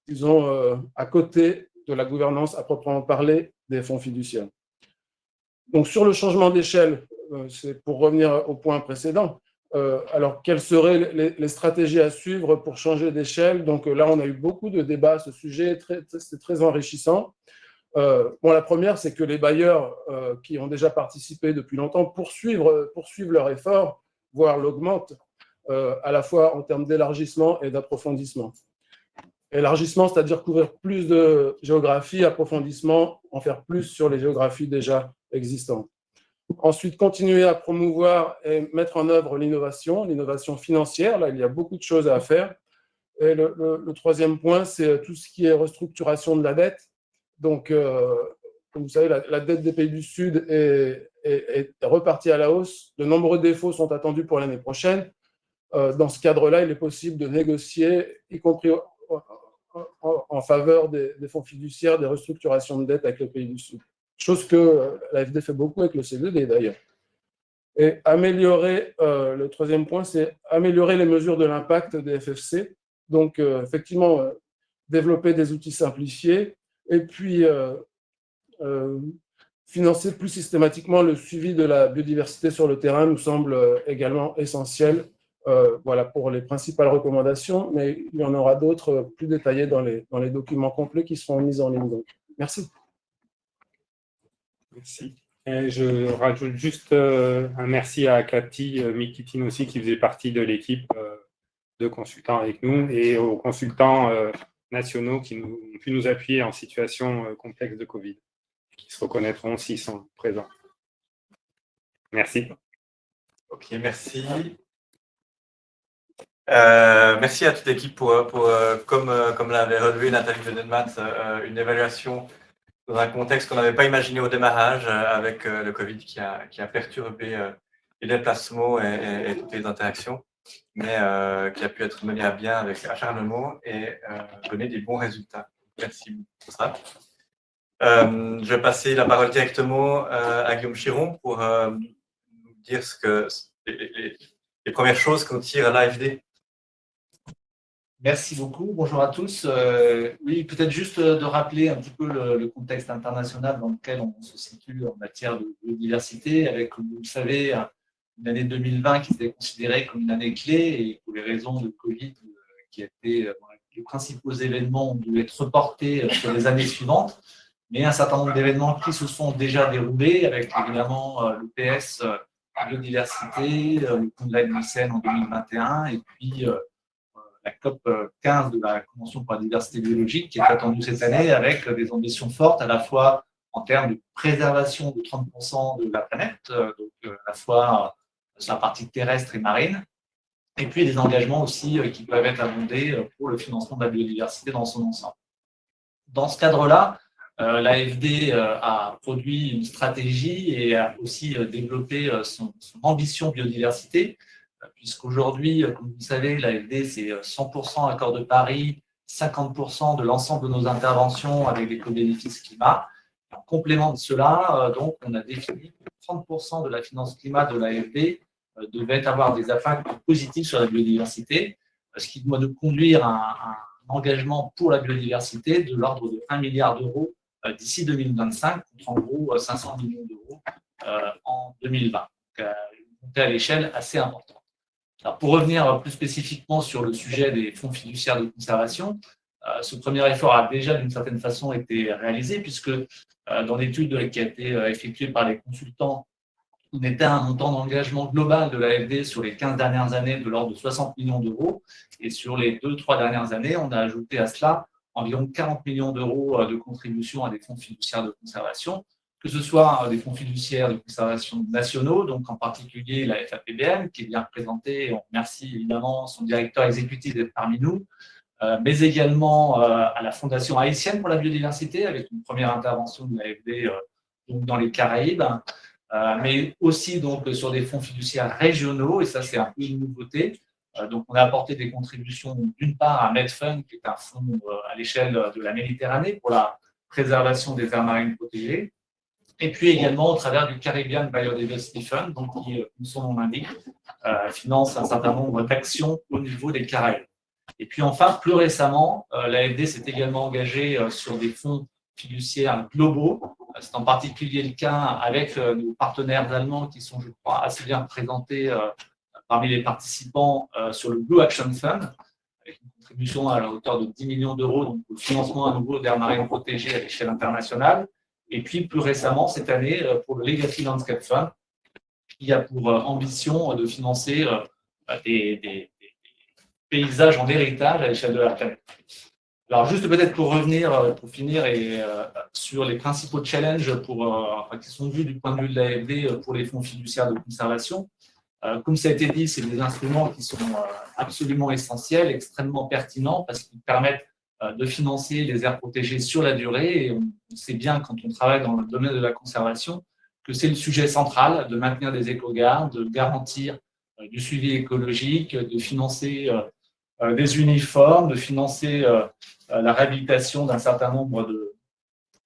disons, à côté de la gouvernance à proprement parler des fonds fiduciaires. Donc, sur le changement d'échelle, c'est pour revenir au point précédent. Alors, quelles seraient les stratégies à suivre pour changer d'échelle? Donc là, on a eu beaucoup de débats à ce sujet, c'est très enrichissant. La première, c'est que les bailleurs qui ont déjà participé depuis longtemps poursuivent leur effort, voire l'augmentent, à la fois en termes d'élargissement et d'approfondissement. Élargissement, c'est-à-dire couvrir plus de géographie, approfondissement, en faire plus sur les géographies déjà existantes. Ensuite, continuer à promouvoir et mettre en œuvre l'innovation financière. Là, il y a beaucoup de choses à faire. Et le troisième point, c'est tout ce qui est restructuration de la dette. Donc, comme vous savez, la dette des pays du Sud est repartie à la hausse. De nombreux défauts sont attendus pour l'année prochaine. Dans ce cadre-là, il est possible de négocier, y compris en faveur des fonds fiduciaires, des restructurations de dette avec les pays du Sud. Chose que l'AFD fait beaucoup avec le CDD d'ailleurs. Et le troisième point, c'est améliorer les mesures de l'impact des FFC. Donc, effectivement, développer des outils simplifiés et puis financer plus systématiquement le suivi de la biodiversité sur le terrain nous semble également essentiel. Voilà pour les principales recommandations, mais il y en aura d'autres plus détaillées dans les documents complets qui seront mis en ligne. Donc, merci. Merci. Et je rajoute juste un merci à Cathy Mikitine aussi, qui faisait partie de l'équipe de consultants avec nous, et aux consultants nationaux qui ont pu nous appuyer en situation complexe de Covid, qui se reconnaîtront s'ils sont présents. Merci. Ok, merci. Merci à toute l'équipe pour comme l'avait relevé Nathalie Vedenmatt, une évaluation dans un contexte qu'on n'avait pas imaginé au démarrage, avec le Covid qui a perturbé les déplacements et toutes les interactions, mais qui a pu être mené à bien avec acharnement et donner des bons résultats. Merci pour ça. Je vais passer la parole directement à Guillaume Chiron pour nous dire les premières choses qu'on tire à l'AFD. Merci beaucoup. Bonjour à tous. Oui, peut-être juste de rappeler un petit peu le contexte international dans lequel on se situe en matière de biodiversité, avec, comme vous le savez, une année 2020 qui était considérée comme une année clé et pour les raisons de Covid qui a été les principaux événements ont dû être reportés sur les années suivantes, mais un certain nombre d'événements qui se sont déjà déroulés, avec évidemment le PS biodiversité, le congrès de Nice en 2021 et puis la COP 15 de la Convention pour la diversité biologique qui est attendue cette année avec des ambitions fortes à la fois en termes de préservation de 30% de la planète, donc à la fois sur la partie terrestre et marine, et puis des engagements aussi qui peuvent être abondés pour le financement de la biodiversité dans son ensemble. Dans ce cadre-là, l'AFD a produit une stratégie et a aussi développé son ambition biodiversité, puisqu'aujourd'hui, comme vous le savez, l'AFD, c'est 100% accord de Paris, 50% de l'ensemble de nos interventions avec des co-bénéfices climat. En complément de cela, donc, on a défini que 30% de la finance climat de l'AFD devait avoir des impacts positifs sur la biodiversité, ce qui doit nous conduire à un engagement pour la biodiversité de l'ordre de 1 milliard d'euros d'ici 2025, contre en gros 500 millions d'euros en 2020. Donc, une montée à l'échelle assez importante. Alors, pour revenir plus spécifiquement sur le sujet des fonds fiduciaires de conservation, ce premier effort a déjà d'une certaine façon été réalisé, puisque dans l'étude qui a été effectuée par les consultants, on était à un montant d'engagement global de l'AFD sur les 15 dernières années de l'ordre de 60 millions d'euros. Et sur les 2-3 dernières années, on a ajouté à cela environ 40 millions d'euros de contributions à des fonds fiduciaires de conservation, que ce soit des fonds fiduciaires de conservation nationaux, donc en particulier la FAPBM, qui est bien représentée. On remercie évidemment son directeur exécutif d'être parmi nous, mais également à la Fondation haïtienne pour la biodiversité, avec une première intervention de l'AFD dans les Caraïbes, mais aussi donc, sur des fonds fiduciaires régionaux, et ça c'est un peu une nouveauté. Donc on a apporté des contributions d'une part à Medfund, qui est un fonds à l'échelle de la Méditerranée pour la préservation des aires marines protégées, et puis également au travers du Caribbean Biodiversity Fund, donc qui, comme son nom l'indique, finance un certain nombre d'actions au niveau des Caraïbes. Et puis enfin, plus récemment, l'AFD s'est également engagée sur des fonds fiduciaires globaux. C'est en particulier le cas avec nos partenaires allemands qui sont, je crois, assez bien représentés parmi les participants sur le Blue Action Fund, avec une contribution à la hauteur de 10 millions d'euros, donc au financement à nouveau d'aires marines protégées à l'échelle internationale. Et puis plus récemment, cette année, pour le Legacy Landscape Fund, qui a pour ambition de financer des paysages en héritage à l'échelle de la planète. Alors juste peut-être pour revenir, pour finir, sur les principaux challenges qui sont vus du point de vue de l'AFD pour les fonds fiduciaires de conservation. Comme ça a été dit, c'est des instruments qui sont absolument essentiels, extrêmement pertinents, parce qu'ils permettent de financer les aires protégées sur la durée. Et on sait bien, quand on travaille dans le domaine de la conservation, que c'est le sujet central de maintenir des écogardes, de garantir du suivi écologique, de financer des uniformes, de financer la réhabilitation d'un certain nombre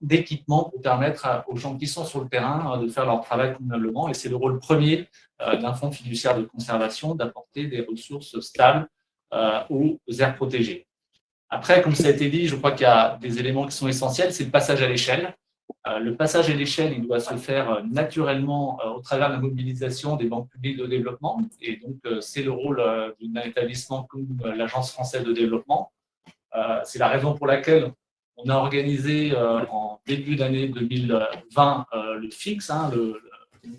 d'équipements pour permettre aux gens qui sont sur le terrain de faire leur travail convenablement. Et c'est le rôle premier d'un fonds fiduciaire de conservation d'apporter des ressources stables aux aires protégées. Après, comme ça a été dit, je crois qu'il y a des éléments qui sont essentiels, c'est le passage à l'échelle. Le passage à l'échelle, il doit se faire naturellement au travers de la mobilisation des banques publiques de développement. Et donc, c'est le rôle d'un établissement comme l'Agence française de développement. C'est la raison pour laquelle on a organisé en début d'année 2020 le FIX,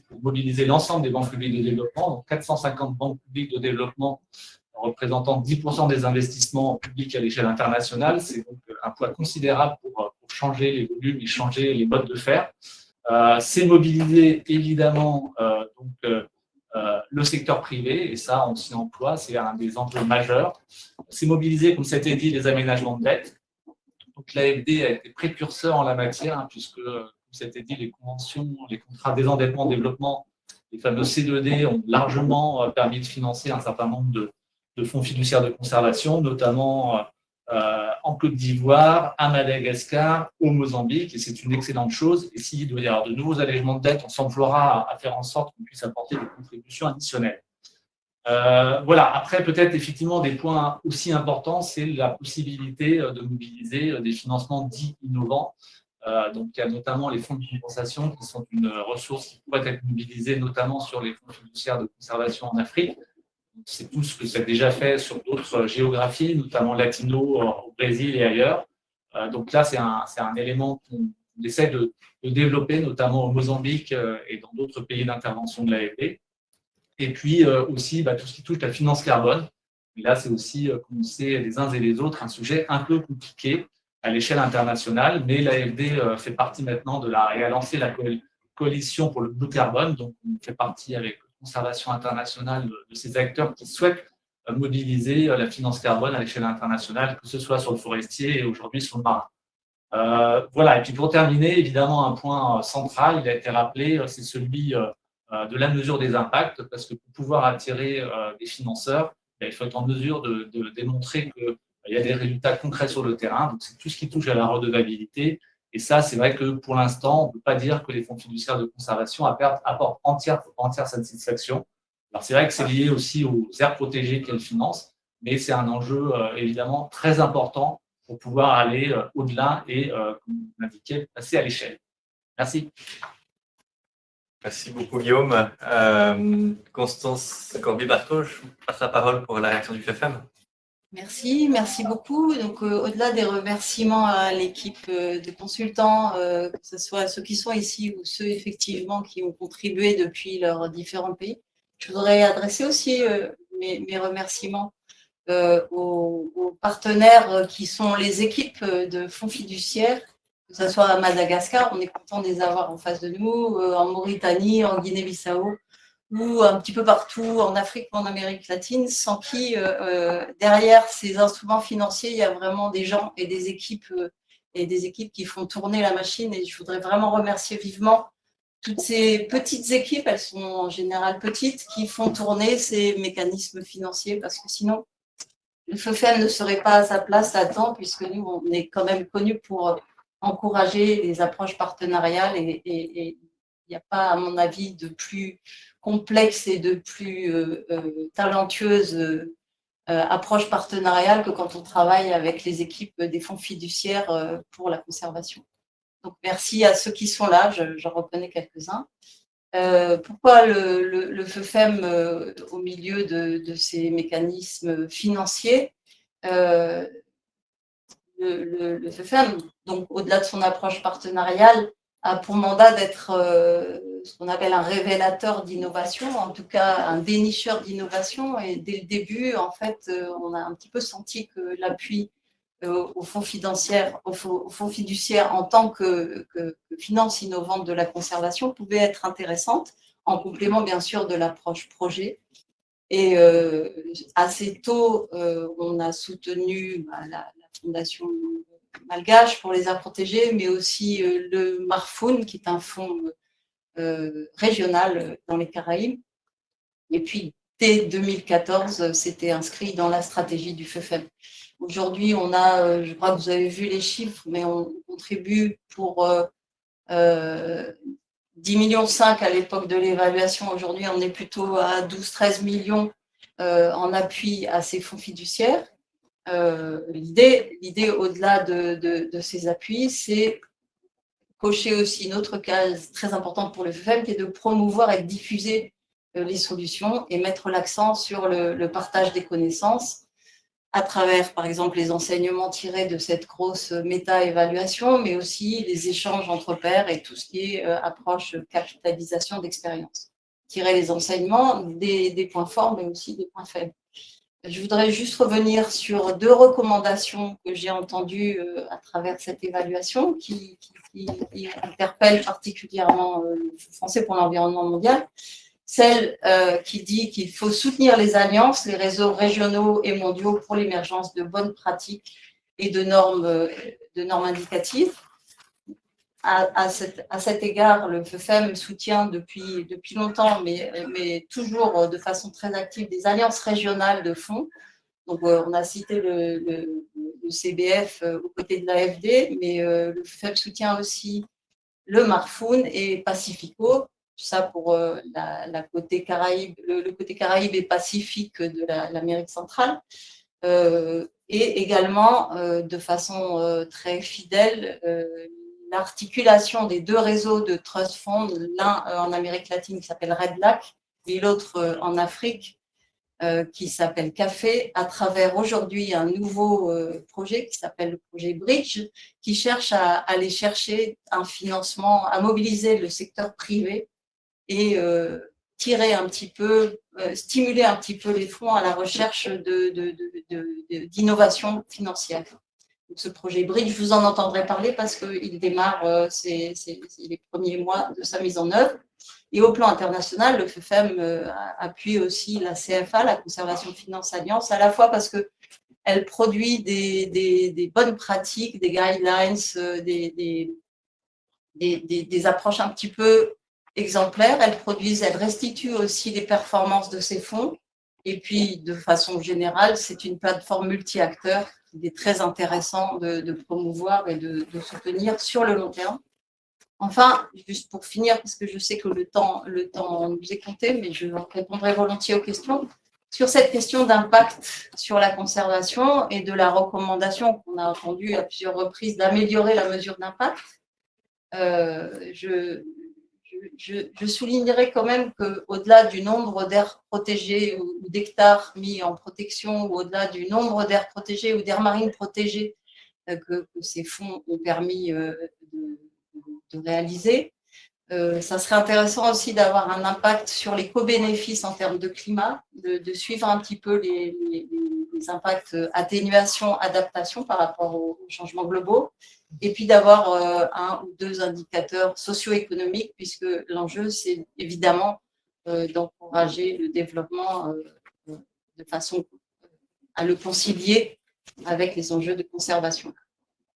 pour mobiliser l'ensemble des banques publiques de développement, donc 450 banques publiques de développement représentant 10% des investissements publics à l'échelle internationale. C'est donc un poids considérable pour changer les volumes et changer les modes de faire. C'est mobiliser évidemment le secteur privé, et ça, on s'y emploie, c'est un des enjeux majeurs. C'est mobiliser, comme ça a été dit, les aménagements de dette. Donc l'AFD a été précurseur en la matière, puisque, comme ça a été dit, les conventions, les contrats désendettement développement, les fameux C2D, ont largement permis de financer un certain nombre de fonds fiduciaires de conservation, notamment en Côte d'Ivoire, à Madagascar, au Mozambique, et c'est une excellente chose. Et s'il doit y avoir de nouveaux allègements de dette, on s'emploiera à faire en sorte qu'on puisse apporter des contributions additionnelles. Voilà. Après, peut-être effectivement des points aussi importants, c'est la possibilité de mobiliser des financements dits innovants. Donc, il y a notamment les fonds de compensation qui sont une ressource qui pourrait être mobilisée notamment sur les fonds fiduciaires de conservation en Afrique. C'est tout ce que ça a déjà fait sur d'autres géographies, notamment latino, au Brésil et ailleurs. Donc là, c'est un élément qu'on essaie de développer, notamment au Mozambique et dans d'autres pays d'intervention de l'AFD. Et puis aussi tout ce qui touche la finance carbone. Et là, c'est aussi, comme on sait les uns et les autres, un sujet un peu compliqué à l'échelle internationale, mais l'AFD fait partie maintenant et a lancé la coalition pour le blue carbone, donc on fait partie avec Conservation internationale de ces acteurs qui souhaitent mobiliser la finance carbone à l'échelle internationale, que ce soit sur le forestier et aujourd'hui sur le marin. Voilà, et puis pour terminer, évidemment, un point central, il a été rappelé, c'est celui de la mesure des impacts, parce que pour pouvoir attirer des financeurs, il faut être en mesure de démontrer qu'il y a des résultats concrets sur le terrain. Donc, c'est tout ce qui touche à la redevabilité. Et ça, c'est vrai que pour l'instant, on ne peut pas dire que les fonds fiduciaires de conservation apportent entière satisfaction. Alors, c'est vrai que c'est lié aussi aux aires protégées qu'elles financent, mais c'est un enjeu évidemment très important pour pouvoir aller au-delà et, comme vous l'indiquez, passer à l'échelle. Merci. Merci beaucoup, Guillaume. Constance Corbier-Barthaud, je vous passe la parole pour la réaction du FFM. Merci beaucoup. Donc, au-delà des remerciements à l'équipe de consultants, que ce soit ceux qui sont ici ou ceux effectivement qui ont contribué depuis leurs différents pays, je voudrais adresser aussi mes remerciements aux partenaires qui sont les équipes de fonds fiduciaires, que ce soit à Madagascar, on est content de les avoir en face de nous, en Mauritanie, en Guinée-Bissau, ou un petit peu partout en Afrique ou en Amérique latine, sans qui, derrière ces instruments financiers, il y a vraiment des gens et des équipes qui font tourner la machine. Et je voudrais vraiment remercier vivement toutes ces petites équipes, elles sont en général petites, qui font tourner ces mécanismes financiers, parce que sinon, le FFM ne serait pas à sa place là-dedans, puisque nous, on est quand même connus pour encourager les approches partenariales et il n'y a pas, à mon avis, de plus complexe et de plus talentueuse approche partenariale que quand on travaille avec les équipes des fonds fiduciaires pour la conservation. Donc, merci à ceux qui sont là, j'en reconnais quelques-uns. Pourquoi le FFM au milieu de ces mécanismes financiers le FFM, donc au-delà de son approche partenariale, a pour mandat d'être ce qu'on appelle un révélateur d'innovation, en tout cas un dénicheur d'innovation. Et dès le début, en fait, on a un petit peu senti que l'appui aux fonds fiduciaires en tant que finance innovante de la conservation pouvait être intéressante, en complément bien sûr de l'approche projet. Et assez tôt, on a soutenu la Fondation malgache pour les aires protégées, mais aussi le Marfoun, qui est un fonds régional dans les Caraïbes. Et puis, dès 2014, c'était inscrit dans la stratégie du FFM. Aujourd'hui, on a, je crois que vous avez vu les chiffres, mais on contribue pour 10,5 millions à l'époque de l'évaluation. Aujourd'hui, on est plutôt à 12-13 millions en appui à ces fonds fiduciaires. L'idée, au-delà de ces appuis, c'est cocher aussi une autre case très importante pour le FFM, qui est de promouvoir et de diffuser les solutions et mettre l'accent sur le partage des connaissances à travers, par exemple, les enseignements tirés de cette grosse méta-évaluation, mais aussi les échanges entre pairs et tout ce qui est approche capitalisation d'expérience. Tirer les enseignements des points forts, mais aussi des points faibles. Je voudrais juste revenir sur 2 recommandations que j'ai entendues à travers cette évaluation qui interpellent particulièrement le Français pour l'environnement mondial. Celle qui dit qu'il faut soutenir les alliances, les réseaux régionaux et mondiaux pour l'émergence de bonnes pratiques et de normes indicatives. À cet égard, le FFM soutient depuis longtemps, mais toujours de façon très active, des alliances régionales de fonds. Donc, on a cité le CBF aux côtés de l'AFD, mais le FFM soutient aussi le Marfoun et Pacifico, tout ça pour le côté Caraïbe et Pacifique de l'Amérique centrale. Et également, de façon très fidèle, l'articulation des 2 réseaux de trust funds, l'un en Amérique latine qui s'appelle RedLac et l'autre en Afrique qui s'appelle CAFé, à travers aujourd'hui un nouveau projet qui s'appelle le projet Bridge, qui cherche à aller chercher un financement, à mobiliser le secteur privé et tirer un petit peu, stimuler un petit peu les fonds à la recherche d'innovation financière. Donc, ce projet Bridge, vous en entendrez parler parce qu'il démarre les premiers mois de sa mise en œuvre. Et au plan international, le FFM appuie aussi la CFA, la Conservation Finance Alliance, à la fois parce qu'elle produit des bonnes pratiques, des guidelines, des approches un petit peu exemplaires. Elle restitue aussi les performances de ses fonds. Et puis, de façon générale, c'est une plateforme multi-acteurs qu'il est très intéressant de promouvoir et de soutenir sur le long terme. Enfin, juste pour finir, parce que je sais que le temps nous est compté, mais je répondrai volontiers aux questions. Sur cette question d'impact sur la conservation et de la recommandation qu'on a entendue à plusieurs reprises d'améliorer la mesure d'impact, je soulignerai quand même qu'au-delà du nombre d'aires protégées ou d'hectares mis en protection, ou au-delà du nombre d'aires protégées ou d'aires marines protégées que ces fonds ont permis de réaliser, ça serait intéressant aussi d'avoir un impact sur les co-bénéfices en termes de climat, de suivre un petit peu les impacts atténuation, adaptation par rapport aux changements globaux, et puis d'avoir 1 ou 2 indicateurs socio-économiques, puisque l'enjeu, c'est évidemment d'encourager le développement de façon à le concilier avec les enjeux de conservation.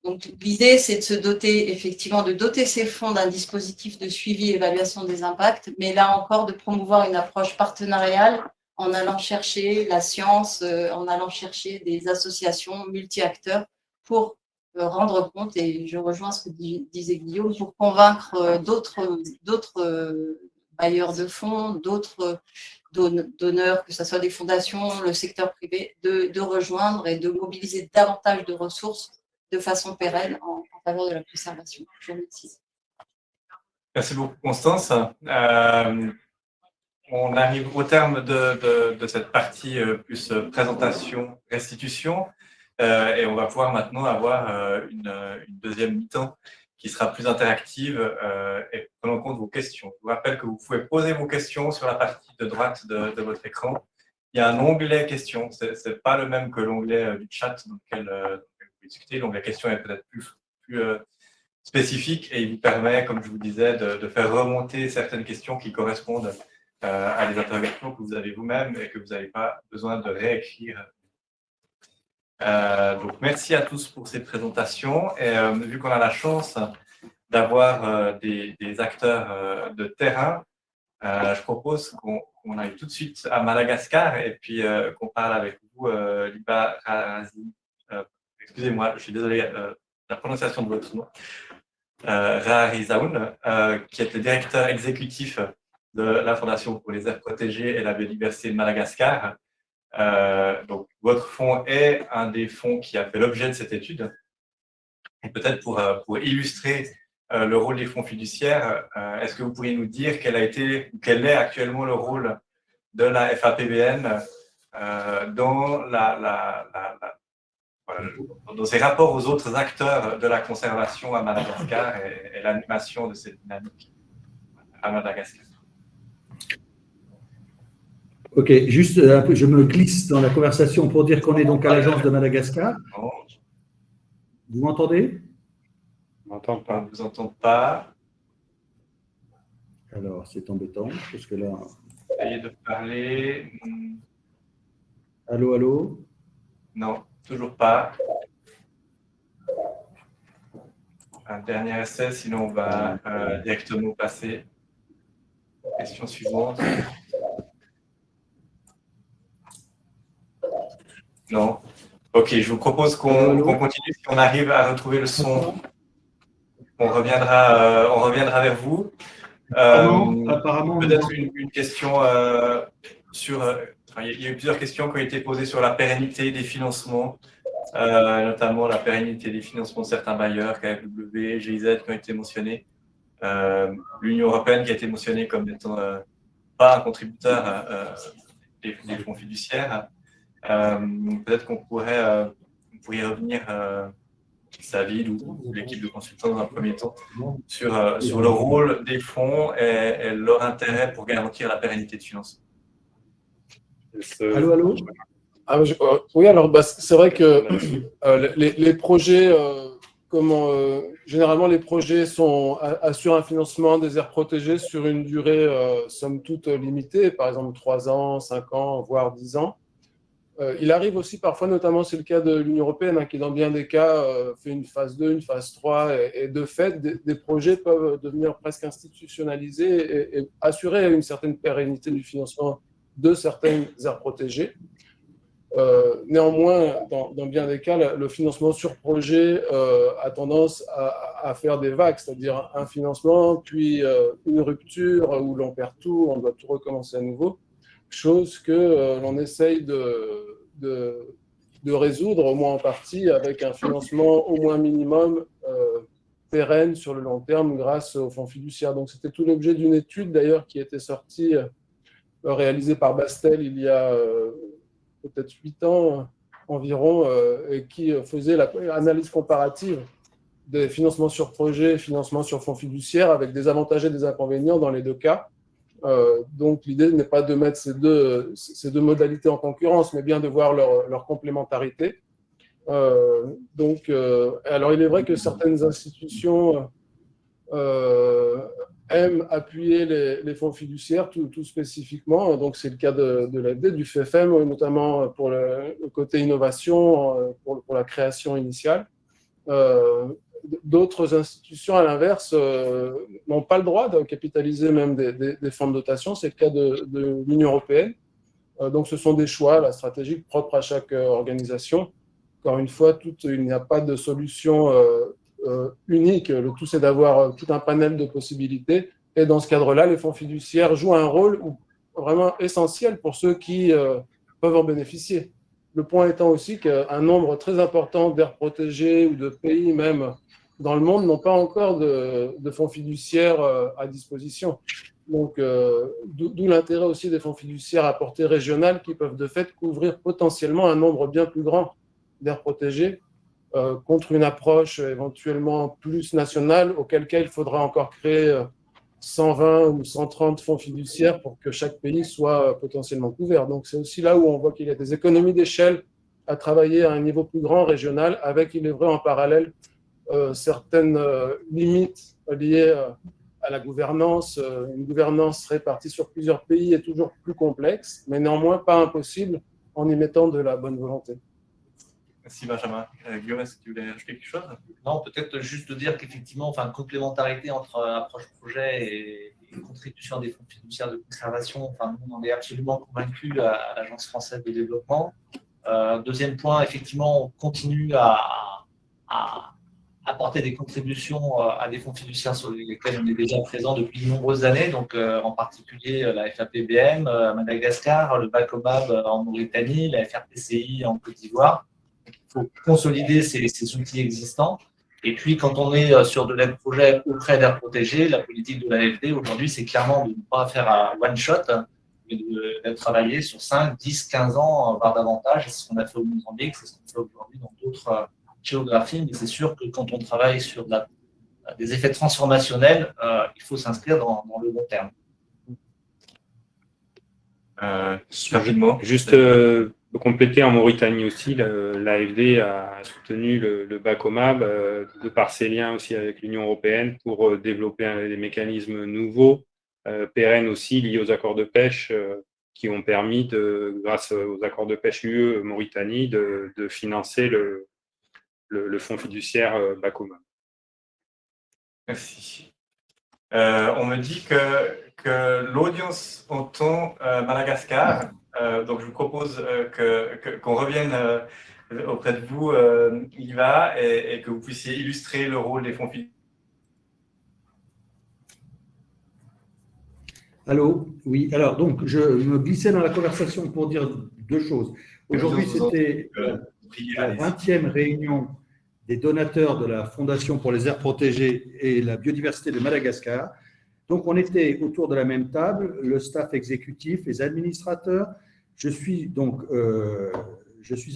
Donc, l'idée, c'est de se doter, effectivement, de doter ces fonds d'un dispositif de suivi et évaluation des impacts, mais là encore, de promouvoir une approche partenariale en allant chercher la science, en allant chercher des associations multi-acteurs pour rendre compte, et je rejoins ce que disait Guillaume, pour convaincre d'autres bailleurs de fonds, d'autres donneurs, que ce soit des fondations, le secteur privé, de rejoindre et de mobiliser davantage de ressources de façon pérenne en faveur de la conservation. Je vous remercie. Merci beaucoup, Constance. On arrive au terme de cette partie plus présentation, restitution, et on va pouvoir maintenant avoir une deuxième mi-temps qui sera plus interactive et prenant en compte vos questions. Je vous rappelle que vous pouvez poser vos questions sur la partie de droite de votre écran. Il y a un onglet questions, ce n'est pas le même que l'onglet du chat dans lequel vous pouvez discuter. L'onglet questions est peut-être plus spécifique et il vous permet, comme je vous disais, de faire remonter certaines questions qui correspondent à des interrogations que vous avez vous-même et que vous n'avez pas besoin de réécrire. Donc, merci à tous pour ces présentations. Et vu qu'on a la chance d'avoir des acteurs de terrain, je propose qu'on aille tout de suite à Madagascar et puis qu'on parle avec vous, Liba Razi. Excusez-moi, je suis désolé de la prononciation de votre nom. Raharizaoun, qui est le directeur exécutif de la Fondation pour les aires protégées et la biodiversité de Madagascar. Donc, votre fonds est un des fonds qui a fait l'objet de cette étude. Et peut-être pour illustrer le rôle des fonds fiduciaires, est-ce que vous pourriez nous dire quel est actuellement le rôle de la FAPBN dans dans ses rapports aux autres acteurs de la conservation à Madagascar et l'animation de cette dynamique à Madagascar? Ok, juste, je me glisse dans la conversation pour dire qu'on est donc à l'agence de Madagascar. Vous m'entendez? On n'entend On pas. ne vous entend pas. Alors, c'est embêtant, parce que là… Essayez de parler. Allô, allô? Non, toujours pas. Un dernier essai, sinon on va directement passer. Question suivante. Non. Ok, je vous propose qu'on continue. Si on arrive à retrouver le son, on reviendra vers vous. Apparemment, Peut-être une question sur… il y a eu plusieurs questions qui ont été posées sur la pérennité des financements, notamment la pérennité des financements de certains bailleurs, KfW, GIZ, qui ont été mentionnés. L'Union européenne qui a été mentionnée comme n'étant pas un contributeur des fonds fiduciaires. Peut-être qu'on pourrait y revenir, Savid ou l'équipe de consultants dans un premier temps, sur le rôle des fonds et leur intérêt pour garantir la pérennité de financement. allô, allô? Oui, alors c'est vrai que les projets, généralement les projets assurent un financement des aires protégées sur une durée somme toute limitée, par exemple 3 ans, 5 ans, voire 10 ans. Il arrive aussi parfois, notamment c'est le cas de l'Union européenne, qui dans bien des cas fait une phase 2, une phase 3, et de fait, des projets peuvent devenir presque institutionnalisés et assurer une certaine pérennité du financement de certaines aires protégées. Néanmoins, dans bien des cas, le financement sur projet a tendance à faire des vagues, c'est-à-dire un financement, puis une rupture où l'on perd tout, on doit tout recommencer à nouveau. Chose que l'on essaye de résoudre, au moins en partie, avec un financement au moins minimum pérenne sur le long terme grâce aux fonds fiduciaires. Donc c'était tout l'objet d'une étude d'ailleurs qui était sortie, réalisée par Bastel il y a peut-être 8 ans environ, et qui faisait l'analyse comparative des financements sur projet et financements sur fonds fiduciaires avec des avantages et des inconvénients dans les deux cas. Donc l'idée n'est pas de mettre ces deux modalités en concurrence, mais bien de voir leur complémentarité. Alors il est vrai que certaines institutions aiment appuyer les fonds fiduciaires tout spécifiquement. Donc c'est le cas de l'AFD, du FFM, notamment pour le côté innovation, pour la création initiale. D'autres institutions, à l'inverse, n'ont pas le droit de capitaliser même des fonds de dotation. C'est le cas de l'Union européenne. Donc, ce sont des choix stratégiques propres à chaque organisation. Encore une fois, il n'y a pas de solution unique. Le tout, c'est d'avoir tout un panel de possibilités. Et dans ce cadre-là, les fonds fiduciaires jouent un rôle vraiment essentiel pour ceux qui peuvent en bénéficier. Le point étant aussi qu'un nombre très important d'aires protégées ou de pays même dans le monde n'ont pas encore de fonds fiduciaires à disposition. Donc, d'où l'intérêt aussi des fonds fiduciaires à portée régionale qui peuvent de fait couvrir potentiellement un nombre bien plus grand d'aires protégées contre une approche éventuellement plus nationale, auquel cas il faudra encore créer 120 ou 130 fonds fiduciaires pour que chaque pays soit potentiellement couvert. Donc, c'est aussi là où on voit qu'il y a des économies d'échelle à travailler à un niveau plus grand, régional, avec, il est vrai, en parallèle, certaines limites liées à la gouvernance. Une gouvernance répartie sur plusieurs pays est toujours plus complexe, mais néanmoins pas impossible en y mettant de la bonne volonté. Merci Benjamin. Guillaume, est-ce que tu voulais ajouter quelque chose? Non, peut-être juste de dire qu'effectivement, complémentarité entre approche projet et contribution des fonds fiduciaires de conservation, nous, on est absolument convaincus à l'Agence française de développement. Deuxième point, effectivement, on continue à apporter des contributions à des fonds fiduciaires sur lesquels on est déjà présent depuis de nombreuses années, donc en particulier la FAPBM à Madagascar, le BACOMAB en Mauritanie, la FRPCI en Côte d'Ivoire. Il faut consolider ces outils existants. Et puis, quand on est sur de l'aide projet auprès d'aires protégées, la politique de l'AFD aujourd'hui, c'est clairement de ne pas faire un one-shot, mais de travailler sur 5, 10, 15 ans, voire davantage. C'est ce qu'on a fait au Mozambique, c'est ce qu'on fait aujourd'hui dans d'autres géographies. Mais c'est sûr que quand on travaille sur des effets transformationnels, il faut s'inscrire dans le long terme. Rapidement. Juste pour compléter, en Mauritanie aussi, l'AFD a soutenu le BACOMAB de par ses liens aussi avec l'Union européenne pour développer des mécanismes nouveaux, pérennes aussi, liés aux accords de pêche qui ont permis, grâce aux accords de pêche UE Mauritanie, de financer le fonds fiduciaire BACOMAB. Merci. On me dit que l'audience entend Madagascar. Donc, je vous propose qu'on revienne auprès de vous, Yva, et que vous puissiez illustrer le rôle des fonds fiduciaires. Allô? Oui, alors, donc, je me glissais dans la conversation pour dire deux choses. Aujourd'hui, c'était la 20e réunion des donateurs de la Fondation pour les aires protégées et la biodiversité de Madagascar. Donc, on était autour de la même table, le staff exécutif, les administrateurs. Je suis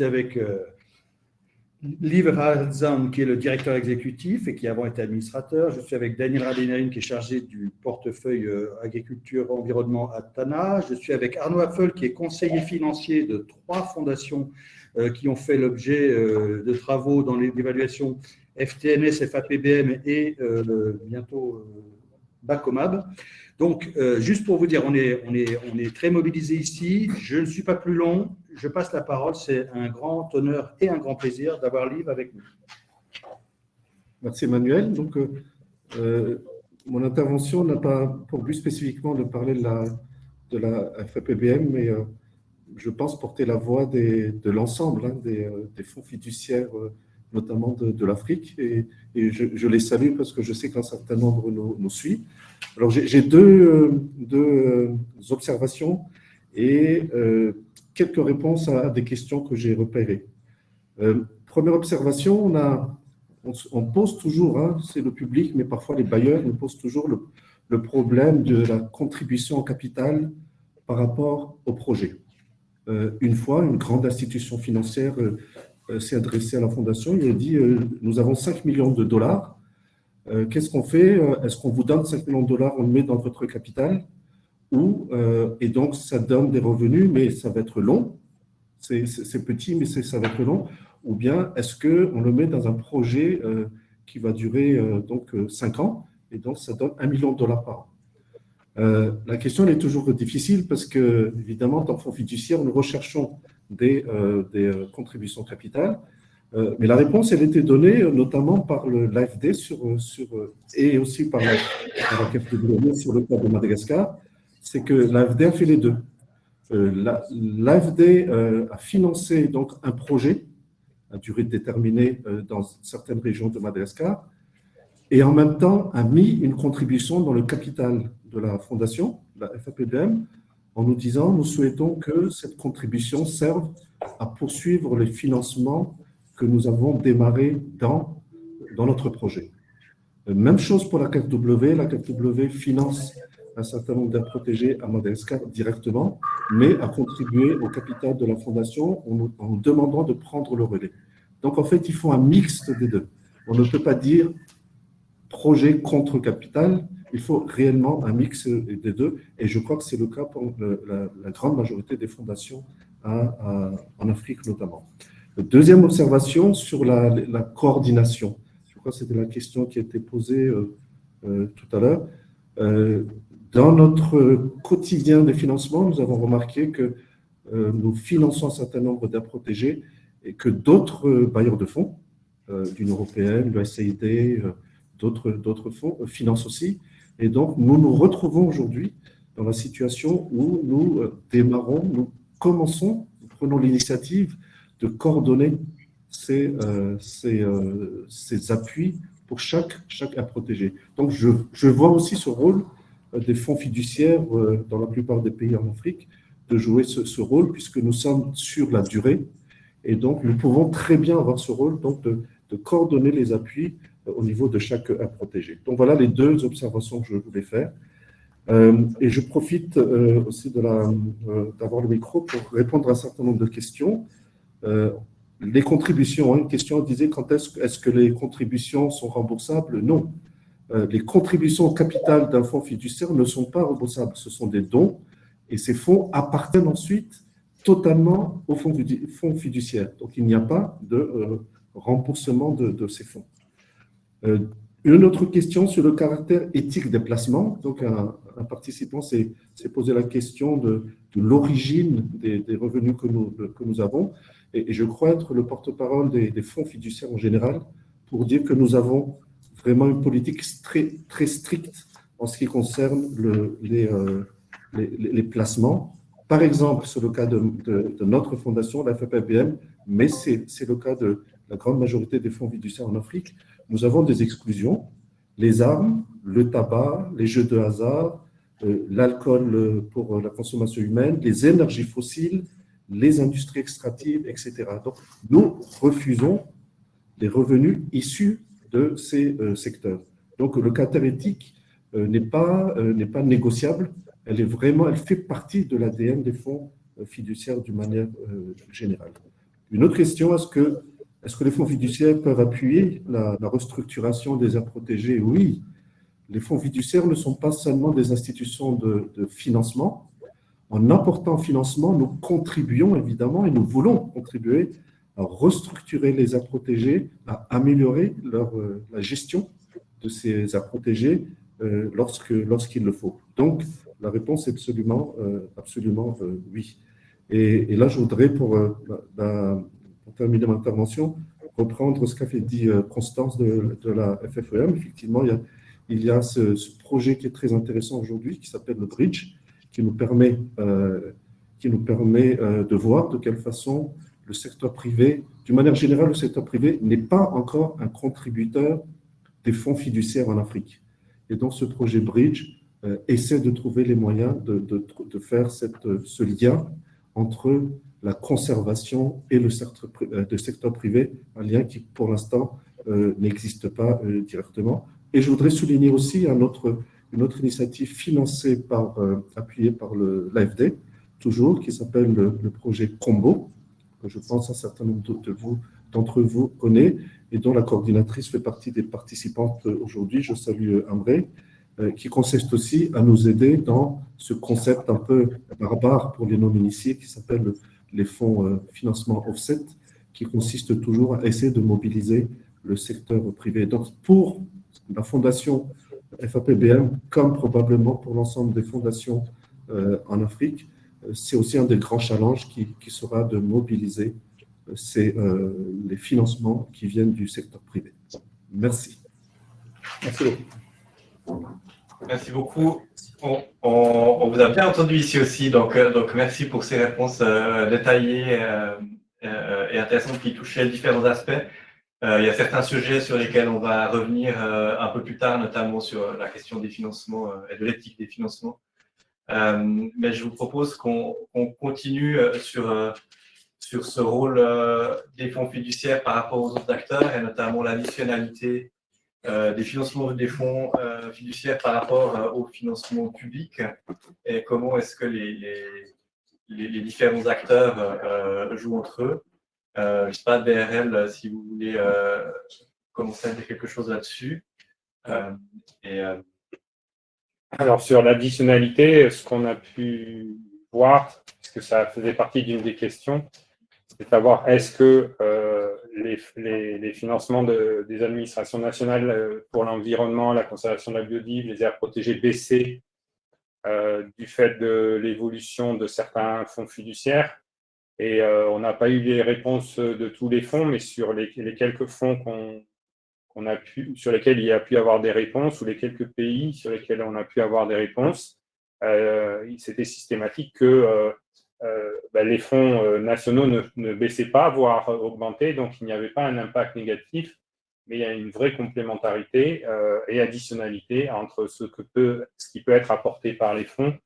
avec Liv Razan, qui est le directeur exécutif et qui avant était administrateur. Je suis avec Daniel Radenerine, qui est chargé du portefeuille agriculture, environnement à Tana. Je suis avec Arnaud Affel, qui est conseiller financier de 3 fondations qui ont fait l'objet de travaux dans l'évaluation FTNS, FAPBM et bientôt BACOMAB. Donc, juste pour vous dire, on est très mobilisés ici. Je ne suis pas plus long. Je passe la parole. C'est un grand honneur et un grand plaisir d'avoir Liv avec nous. Merci Emmanuel. Donc, mon intervention n'a pas pour but spécifiquement de parler de la FAPBM, mais je pense porter la voix de l'ensemble des fonds fiduciaires, notamment de l'Afrique. Et je les salue parce que je sais qu'un certain nombre nous suit. Alors, j'ai deux observations et quelques réponses à des questions que j'ai repérées. Première observation, on pose toujours, c'est le public, mais parfois les bailleurs nous posent toujours le problème de la contribution en capital par rapport au projet. Une fois, une grande institution financière s'est adressée à la fondation et a dit nous avons 5 millions de dollars. Qu'est-ce qu'on fait? Est-ce qu'on vous donne 5 millions de dollars, on le met dans votre capital? Et donc, ça donne des revenus, mais ça va être long. C'est petit, mais ça va être long. Ou bien, est-ce qu'on le met dans un projet qui va durer 5 ans, et donc ça donne 1 million de dollars par an? La question elle est toujours difficile parce que, évidemment, dans le fonds fiduciaire, nous recherchons des contributions capitales. Mais la réponse, elle était donnée notamment par l'AFD et aussi par la KfW sur le cas de Madagascar. C'est que l'AFD a fait les deux. L'AFD a financé donc un projet à durée déterminée dans certaines régions de Madagascar et en même temps a mis une contribution dans le capital de la fondation, la FAPBM, en nous disant nous souhaitons que cette contribution serve à poursuivre les financements que nous avons démarrés dans notre projet. Même chose pour la KfW. La KfW finance un certain nombre d'aires protégées à Madagascar directement, mais a contribué au capital de la fondation en nous demandant de prendre le relais. Donc, en fait, ils font un mixte des deux. On ne peut pas dire projet contre capital, il faut réellement un mix des deux, et je crois que c'est le cas pour la grande majorité des fondations en Afrique notamment. Deuxième observation sur la coordination. Je crois que c'était la question qui a été posée tout à l'heure. Dans notre quotidien des financements, nous avons remarqué que nous finançons un certain nombre d'aires protégées et que d'autres bailleurs de fonds, l'Union européenne, le SAID, d'autres fonds financent aussi. Et donc, nous nous retrouvons aujourd'hui dans la situation où nous prenons l'initiative de coordonner ces appuis pour chaque aire protégée. Donc, je vois aussi ce rôle des fonds fiduciaires dans la plupart des pays en Afrique de jouer ce rôle puisque nous sommes sur la durée et donc nous pouvons très bien avoir ce rôle donc de coordonner les appuis au niveau de chaque aire protégée. Donc voilà les deux observations que je voulais faire. Et je profite aussi d'avoir le micro pour répondre à un certain nombre de questions. Les contributions, une question disait quand est-ce que les contributions sont remboursables? Non. Les contributions au capital d'un fonds fiduciaire ne sont pas remboursables, ce sont des dons et ces fonds appartiennent ensuite totalement au fonds fiduciaire. Donc il n'y a pas de remboursement de ces fonds. Une autre question sur le caractère éthique des placements. Donc un participant s'est posé la question de l'origine des revenus que nous avons. Et je crois être le porte-parole des fonds fiduciaires en général pour dire que nous avons vraiment une politique très stricte en ce qui concerne les placements. Par exemple, c'est le cas de notre fondation, la FAPBM, mais c'est le cas de la grande majorité des fonds fiduciaires en Afrique. Nous avons des exclusions, les armes, le tabac, les jeux de hasard, l'alcool pour la consommation humaine, les énergies fossiles, les industries extractives, etc. Donc, nous refusons les revenus issus de ces secteurs. Donc, le caractère éthique n'est pas négociable. Elle fait partie de l'ADN des fonds fiduciaires d'une manière générale. Une autre question, est-ce que les fonds fiduciaires peuvent appuyer la restructuration des aires protégées? Oui. Les fonds fiduciaires ne sont pas seulement des institutions de financement. En apportant financement, nous contribuons évidemment et nous voulons contribuer à restructurer les aires protégées, à améliorer la gestion de ces aires protégées lorsqu'il le faut. Donc, la réponse est absolument oui. Et là, je voudrais, pour terminer mon intervention, reprendre ce qu'a dit Constance de la FFEM. Effectivement, il y a ce projet qui est très intéressant aujourd'hui, qui s'appelle le Bridge, qui nous permet de voir de quelle façon le secteur privé, d'une manière générale, le secteur privé n'est pas encore un contributeur des fonds fiduciaires en Afrique. Et donc, ce projet Bridge essaie de trouver les moyens de faire ce lien entre la conservation et le secteur privé, un lien qui, pour l'instant, n'existe pas directement. Et je voudrais souligner aussi une autre initiative financée appuyée par l'AFD, toujours, qui s'appelle le projet Combo, que je pense un certain nombre d'entre vous connaissent, et dont la coordinatrice fait partie des participantes aujourd'hui. Je salue Amré, qui consiste aussi à nous aider dans ce concept un peu barbare pour les non-initiés qui s'appelle les fonds financement offset, qui consiste toujours à essayer de mobiliser le secteur privé. Donc, pour la fondation FAPBM, comme probablement pour l'ensemble des fondations en Afrique, c'est aussi un des grands challenges qui sera de mobiliser les financements qui viennent du secteur privé. Merci. Merci beaucoup. Merci beaucoup. On vous a bien entendu ici aussi, donc merci pour ces réponses détaillées et intéressantes qui touchaient différents aspects. Il y a certains sujets sur lesquels on va revenir un peu plus tard, notamment sur la question des financements et de l'éthique des financements. Mais je vous propose qu'on continue sur ce rôle des fonds fiduciaires par rapport aux autres acteurs, et notamment l'additionnalité des financements des fonds fiduciaires par rapport au financement public, et comment est-ce que les différents acteurs jouent entre eux. Je ne sais pas, BRL, si vous voulez commencer à dire quelque chose là-dessus. Alors, sur l'additionnalité, ce qu'on a pu voir, parce que ça faisait partie d'une des questions, c'est de savoir est-ce que les financements des administrations nationales pour l'environnement, la conservation de la biodiversité, les aires protégées baissaient du fait de l'évolution de certains fonds fiduciaires. Et on n'a pas eu les réponses de tous les fonds, mais sur les quelques fonds sur lesquels il y a pu avoir des réponses, ou les quelques pays sur lesquels on a pu avoir des réponses, c'était systématique que les fonds nationaux ne baissaient pas, voire augmentaient, donc il n'y avait pas un impact négatif, mais il y a une vraie complémentarité et additionnalité entre ce qui peut être apporté par les fonds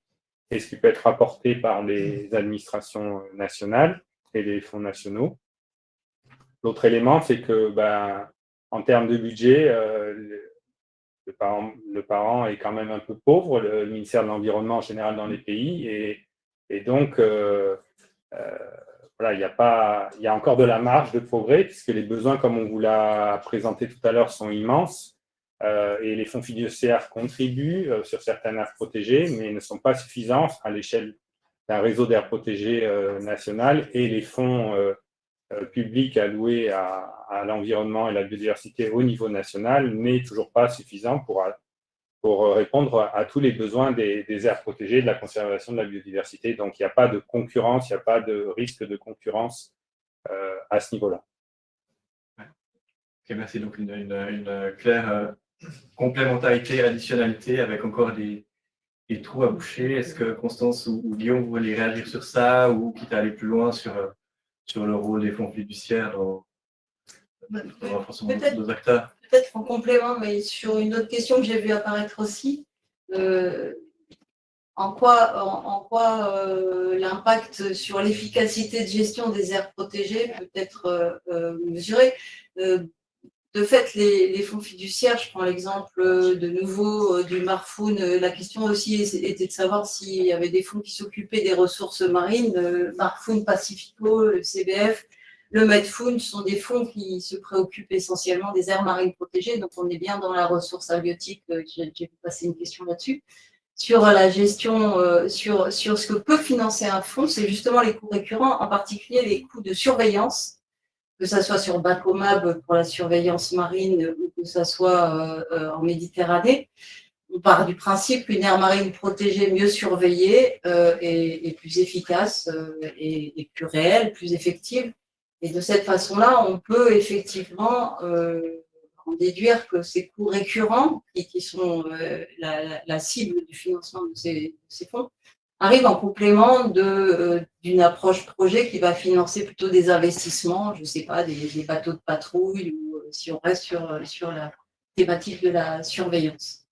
et ce qui peut être apporté par les administrations nationales et les fonds nationaux. L'autre élément, c'est que en termes de budget, le parent est quand même un peu pauvre, le ministère de l'Environnement en général dans les pays, et donc voilà, il y a encore de la marge de progrès, puisque les besoins, comme on vous l'a présenté tout à l'heure, sont immenses, et les fonds fiduciaires contribuent sur certaines aires protégées, mais ne sont pas suffisants à l'échelle d'un réseau d'aires protégées national, et les fonds public alloué à l'environnement et la biodiversité au niveau national n'est toujours pas suffisant pour répondre à tous les besoins des aires protégées, de la conservation de la biodiversité. Donc, il n'y a pas de concurrence, il n'y a pas de risque de concurrence à ce niveau-là. Ok, merci. Donc, une claire complémentarité, additionnalité avec encore des trous à boucher. Est-ce que Constance ou Guillaume, vous voulez réagir sur ça ou quitte à aller plus loin sur le rôle des fonds fiduciaires dans le renforcement de nos acteurs? Peut-être en complément, mais sur une autre question que j'ai vue apparaître aussi, en quoi l'impact sur l'efficacité de gestion des aires protégées peut être mesuré. De fait, les fonds fiduciaires, je prends l'exemple de nouveau du Marfoun, la question aussi était de savoir s'il y avait des fonds qui s'occupaient des ressources marines, le Marfoun Pacifico, le CBF, le Medfoun sont des fonds qui se préoccupent essentiellement des aires marines protégées, donc on est bien dans la ressource halieutique, j'ai vu passer une question là-dessus. Sur la gestion, sur ce que peut financer un fonds, c'est justement les coûts récurrents, en particulier les coûts de surveillance, que ça soit sur Bacomab pour la surveillance marine ou que ça soit en Méditerranée. On part du principe qu'une aire marine protégée, mieux surveillée, est plus efficace et plus réelle, plus effective. Et de cette façon-là, on peut effectivement en déduire que ces coûts récurrents, qui sont la cible du financement de ces fonds, arrive en complément d'une approche projet qui va financer plutôt des investissements, je ne sais pas, des bateaux de patrouille, ou si on reste sur la thématique de la surveillance.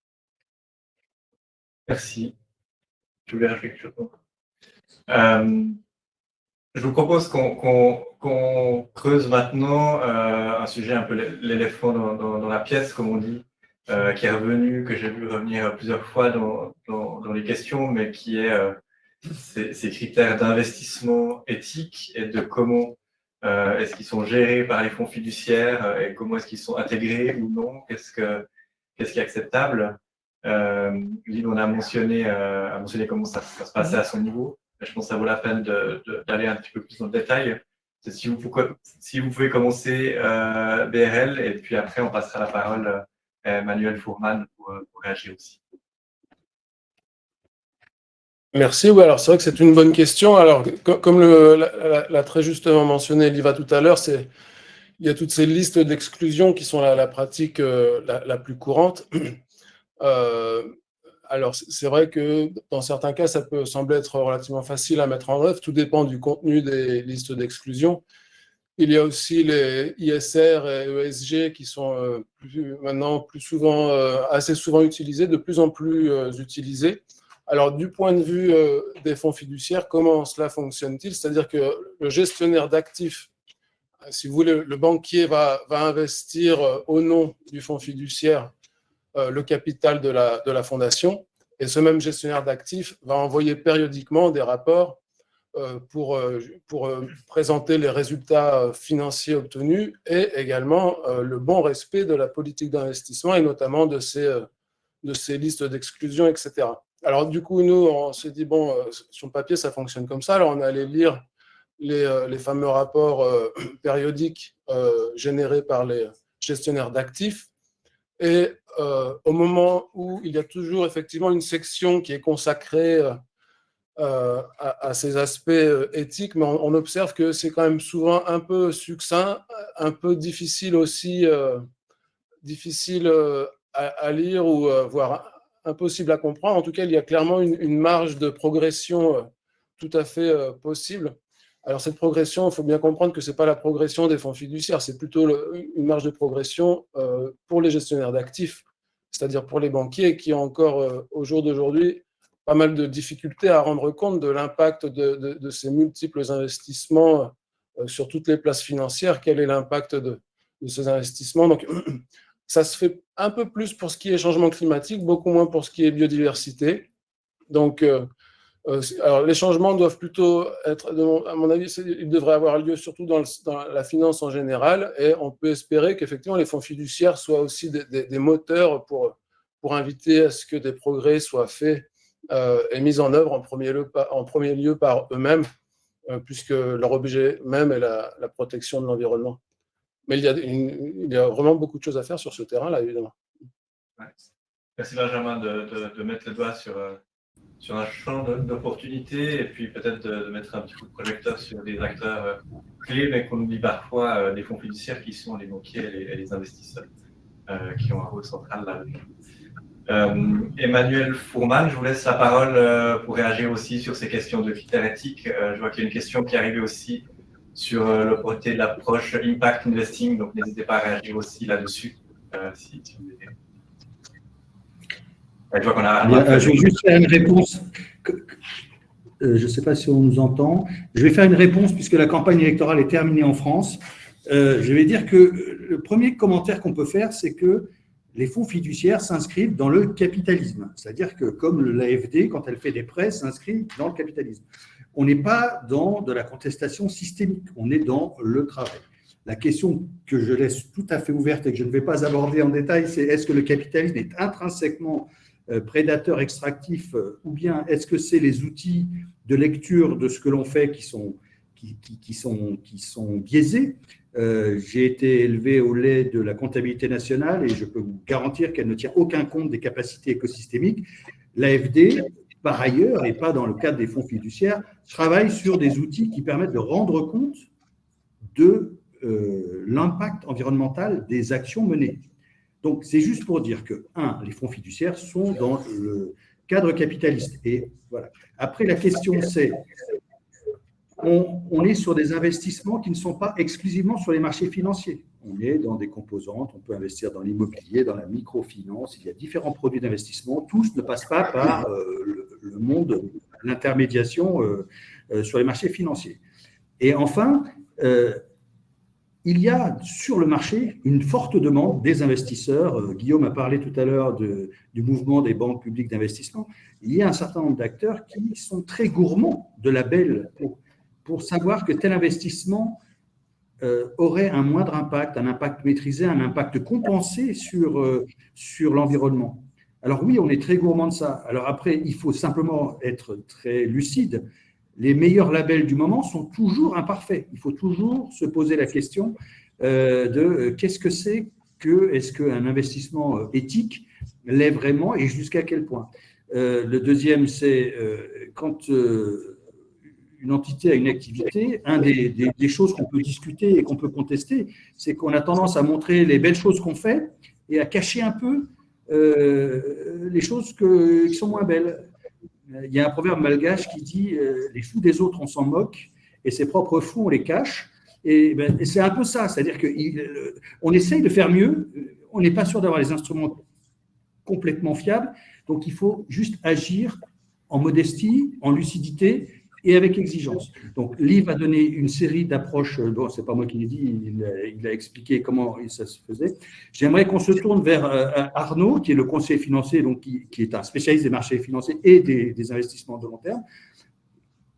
Merci. Je voulais réfléchir. Je vous propose qu'on creuse maintenant un sujet un peu l'éléphant dans la pièce, comme on dit, qui est revenu, que j'ai vu revenir plusieurs fois dans les questions, mais qui est ces critères d'investissement éthique et de comment est-ce qu'ils sont gérés par les fonds fiduciaires et comment est-ce qu'ils sont intégrés ou non, qu'est-ce qui est acceptable. Lynn, on a mentionné comment ça se passait à son niveau. Je pense que ça vaut la peine d'aller un petit peu plus dans le détail. Si vous pouvez commencer BRL, et puis après, on passera la parole à Emmanuel Fourman pour réagir aussi. Merci. Oui, alors c'est vrai que c'est une bonne question. Alors, comme l'a très justement mentionné Liva tout à l'heure, il y a toutes ces listes d'exclusion qui sont la pratique la plus courante. Alors, c'est vrai que dans certains cas, ça peut sembler être relativement facile à mettre en œuvre. Tout dépend du contenu des listes d'exclusion. Il y a aussi les ISR et ESG qui sont maintenant assez souvent utilisés, de plus en plus utilisés. Alors, du point de vue des fonds fiduciaires, comment cela fonctionne-t-il? C'est-à-dire que le gestionnaire d'actifs, si vous voulez, le banquier va investir au nom du fonds fiduciaire le capital de la fondation, et ce même gestionnaire d'actifs va envoyer périodiquement des rapports pour présenter les résultats financiers obtenus et également le bon respect de la politique d'investissement et notamment de ces listes d'exclusion, etc. Alors du coup, nous, on s'est dit, bon, sur le papier, ça fonctionne comme ça. Alors on allait lire les fameux rapports périodiques générés par les gestionnaires d'actifs. Et au moment où il y a toujours effectivement une section qui est consacrée à ces aspects éthiques, mais on observe que c'est quand même souvent un peu succinct, un peu difficile aussi, difficile à lire ou voire impossible à comprendre. En tout cas, il y a clairement une marge de progression tout à fait possible. Alors cette progression, il faut bien comprendre que ce n'est pas la progression des fonds fiduciaires, c'est plutôt une marge de progression pour les gestionnaires d'actifs, c'est-à-dire pour les banquiers qui ont encore au jour d'aujourd'hui pas mal de difficultés à rendre compte de l'impact de ces multiples investissements sur toutes les places financières. Quel est l'impact de ces investissements. Donc, ça se fait un peu plus pour ce qui est changement climatique, beaucoup moins pour ce qui est biodiversité. Donc, alors les changements doivent plutôt être, à mon avis, ils devraient avoir lieu surtout dans la finance en général, et on peut espérer qu'effectivement les fonds fiduciaires soient aussi des moteurs pour inviter à ce que des progrès soient faits et mis en œuvre en premier lieu par eux-mêmes, puisque leur objet même est la protection de l'environnement. Mais il y a vraiment beaucoup de choses à faire sur ce terrain-là, évidemment. Ouais. Merci Benjamin de mettre le doigt sur un champ d'opportunités et puis peut-être de mettre un petit coup de projecteur sur des acteurs clés, mais qu'on oublie parfois, des fonds fiduciaires qui sont les banquiers et les investisseurs qui ont un rôle central là-dedans. Emmanuel Fourman, je vous laisse la parole pour réagir aussi sur ces questions de critères éthiques. Je vois qu'il y a une question qui est arrivée aussi sur l'opportunité de l'approche Impact Investing, donc n'hésitez pas à réagir aussi là-dessus si vous voulez. Je vais juste faire une réponse. Je ne sais pas si on nous entend. Je vais faire une réponse puisque la campagne électorale est terminée en France. Je vais dire que le premier commentaire qu'on peut faire, c'est que les fonds fiduciaires s'inscrivent dans le capitalisme. C'est-à-dire que comme l'AFD, quand elle fait des prêts, s'inscrit dans le capitalisme. On n'est pas dans de la contestation systémique, on est dans le travail. La question que je laisse tout à fait ouverte et que je ne vais pas aborder en détail, c'est est-ce que le capitalisme est intrinsèquement prédateur extractif ou bien est-ce que c'est les outils de lecture de ce que l'on fait qui sont biaisés. J'ai été élevé au lait de la comptabilité nationale et je peux vous garantir qu'elle ne tient aucun compte des capacités écosystémiques. L'AFD, par ailleurs, et pas dans le cadre des fonds fiduciaires, travaille sur des outils qui permettent de rendre compte de l'impact environnemental des actions menées. Donc, c'est juste pour dire que, les fonds fiduciaires sont dans le cadre capitaliste. Et voilà. Après, la question, c'est, on est sur des investissements qui ne sont pas exclusivement sur les marchés financiers. On est dans des composantes, on peut investir dans l'immobilier, dans la microfinance, il y a différents produits d'investissement. Tous ne passent pas par le monde, l'intermédiation sur les marchés financiers. Et enfin, il y a sur le marché une forte demande des investisseurs. Guillaume a parlé tout à l'heure du mouvement des banques publiques d'investissement. Il y a un certain nombre d'acteurs qui sont très gourmands de labels pour savoir que tel investissement aurait un moindre impact, un impact maîtrisé, un impact compensé sur l'environnement. Alors oui, on est très gourmand de ça. Alors après, il faut simplement être très lucide. Les meilleurs labels du moment sont toujours imparfaits. Il faut toujours se poser la question de qu'est-ce que c'est est-ce qu'un investissement éthique l'est vraiment et jusqu'à quel point. Le deuxième, c'est quand une entité a une activité, des choses qu'on peut discuter et qu'on peut contester, c'est qu'on a tendance à montrer les belles choses qu'on fait et à cacher un peu les choses qui sont moins belles. Il y a un proverbe malgache qui dit les fous des autres, on s'en moque, et ses propres fous, on les cache. Et c'est un peu ça, c'est-à-dire qu'on essaye de faire mieux, on n'est pas sûr d'avoir les instruments complètement fiables, donc il faut juste agir en modestie, en lucidité et avec exigence. Donc, Liv a donné une série d'approches, bon, c'est pas moi qui l'ai dit, il a expliqué comment ça se faisait. J'aimerais qu'on se tourne vers Arnaud, qui est le conseiller financier, donc qui est un spécialiste des marchés financiers et des investissements de long terme.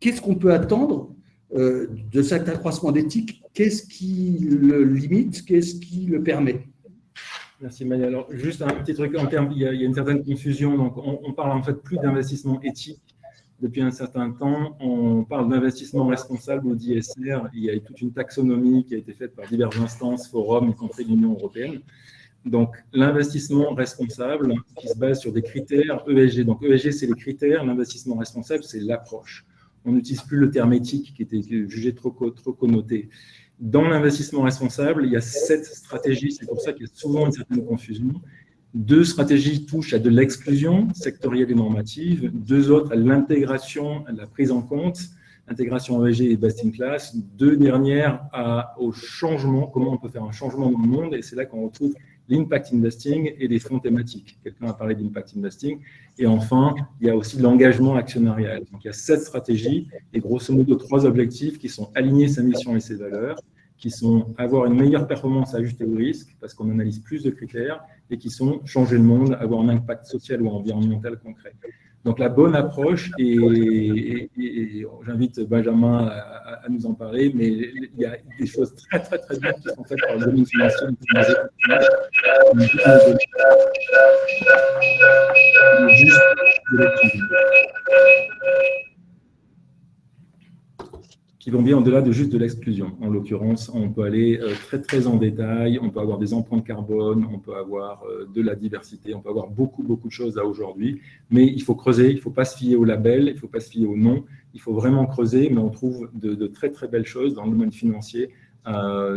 Qu'est-ce qu'on peut attendre de cet accroissement d'éthique? Qu'est-ce qui le limite? Qu'est-ce qui le permet? Merci Emmanuel. Alors, juste un petit truc en termes, il y a une certaine confusion. Donc, on parle en fait plus d'investissement éthique. Depuis un certain temps, on parle d'investissement responsable ou d'ISR. Il y a toute une taxonomie qui a été faite par diverses instances, forums, y compris l'Union européenne. Donc, l'investissement responsable qui se base sur des critères ESG. Donc, ESG, c'est les critères. L'investissement responsable, c'est l'approche. On n'utilise plus le terme éthique qui était jugé trop connoté. Dans l'investissement responsable, il y a 7 stratégies. C'est pour ça qu'il y a souvent une certaine confusion. 2 stratégies touchent à de l'exclusion sectorielle et normative, 2 autres à l'intégration, à la prise en compte, intégration ESG et best in class, 2 dernières au changement, comment on peut faire un changement dans le monde, et c'est là qu'on retrouve l'impact investing et les fonds thématiques. Quelqu'un a parlé d'impact investing. Et enfin, il y a aussi l'engagement actionnarial. Donc, il y a 7 stratégies et grosso modo 3 objectifs qui sont aligner sa mission et ses valeurs, qui sont avoir une meilleure performance à ajuster au risque, parce qu'on analyse plus de critères, et qui sont changer le monde, avoir un impact social ou environnemental concret. Donc la bonne approche, et j'invite Benjamin à nous en parler, mais il y a des choses très très très bien qui sont faites par le domaine financier. Qui vont bien au-delà de juste de l'exclusion. En l'occurrence, on peut aller très très en détail, on peut avoir des empreintes carbone, on peut avoir de la diversité, on peut avoir beaucoup de choses là aujourd'hui, mais il faut creuser, il ne faut pas se fier au label, il ne faut pas se fier au nom, il faut vraiment creuser, mais on trouve de très très belles choses dans le domaine financier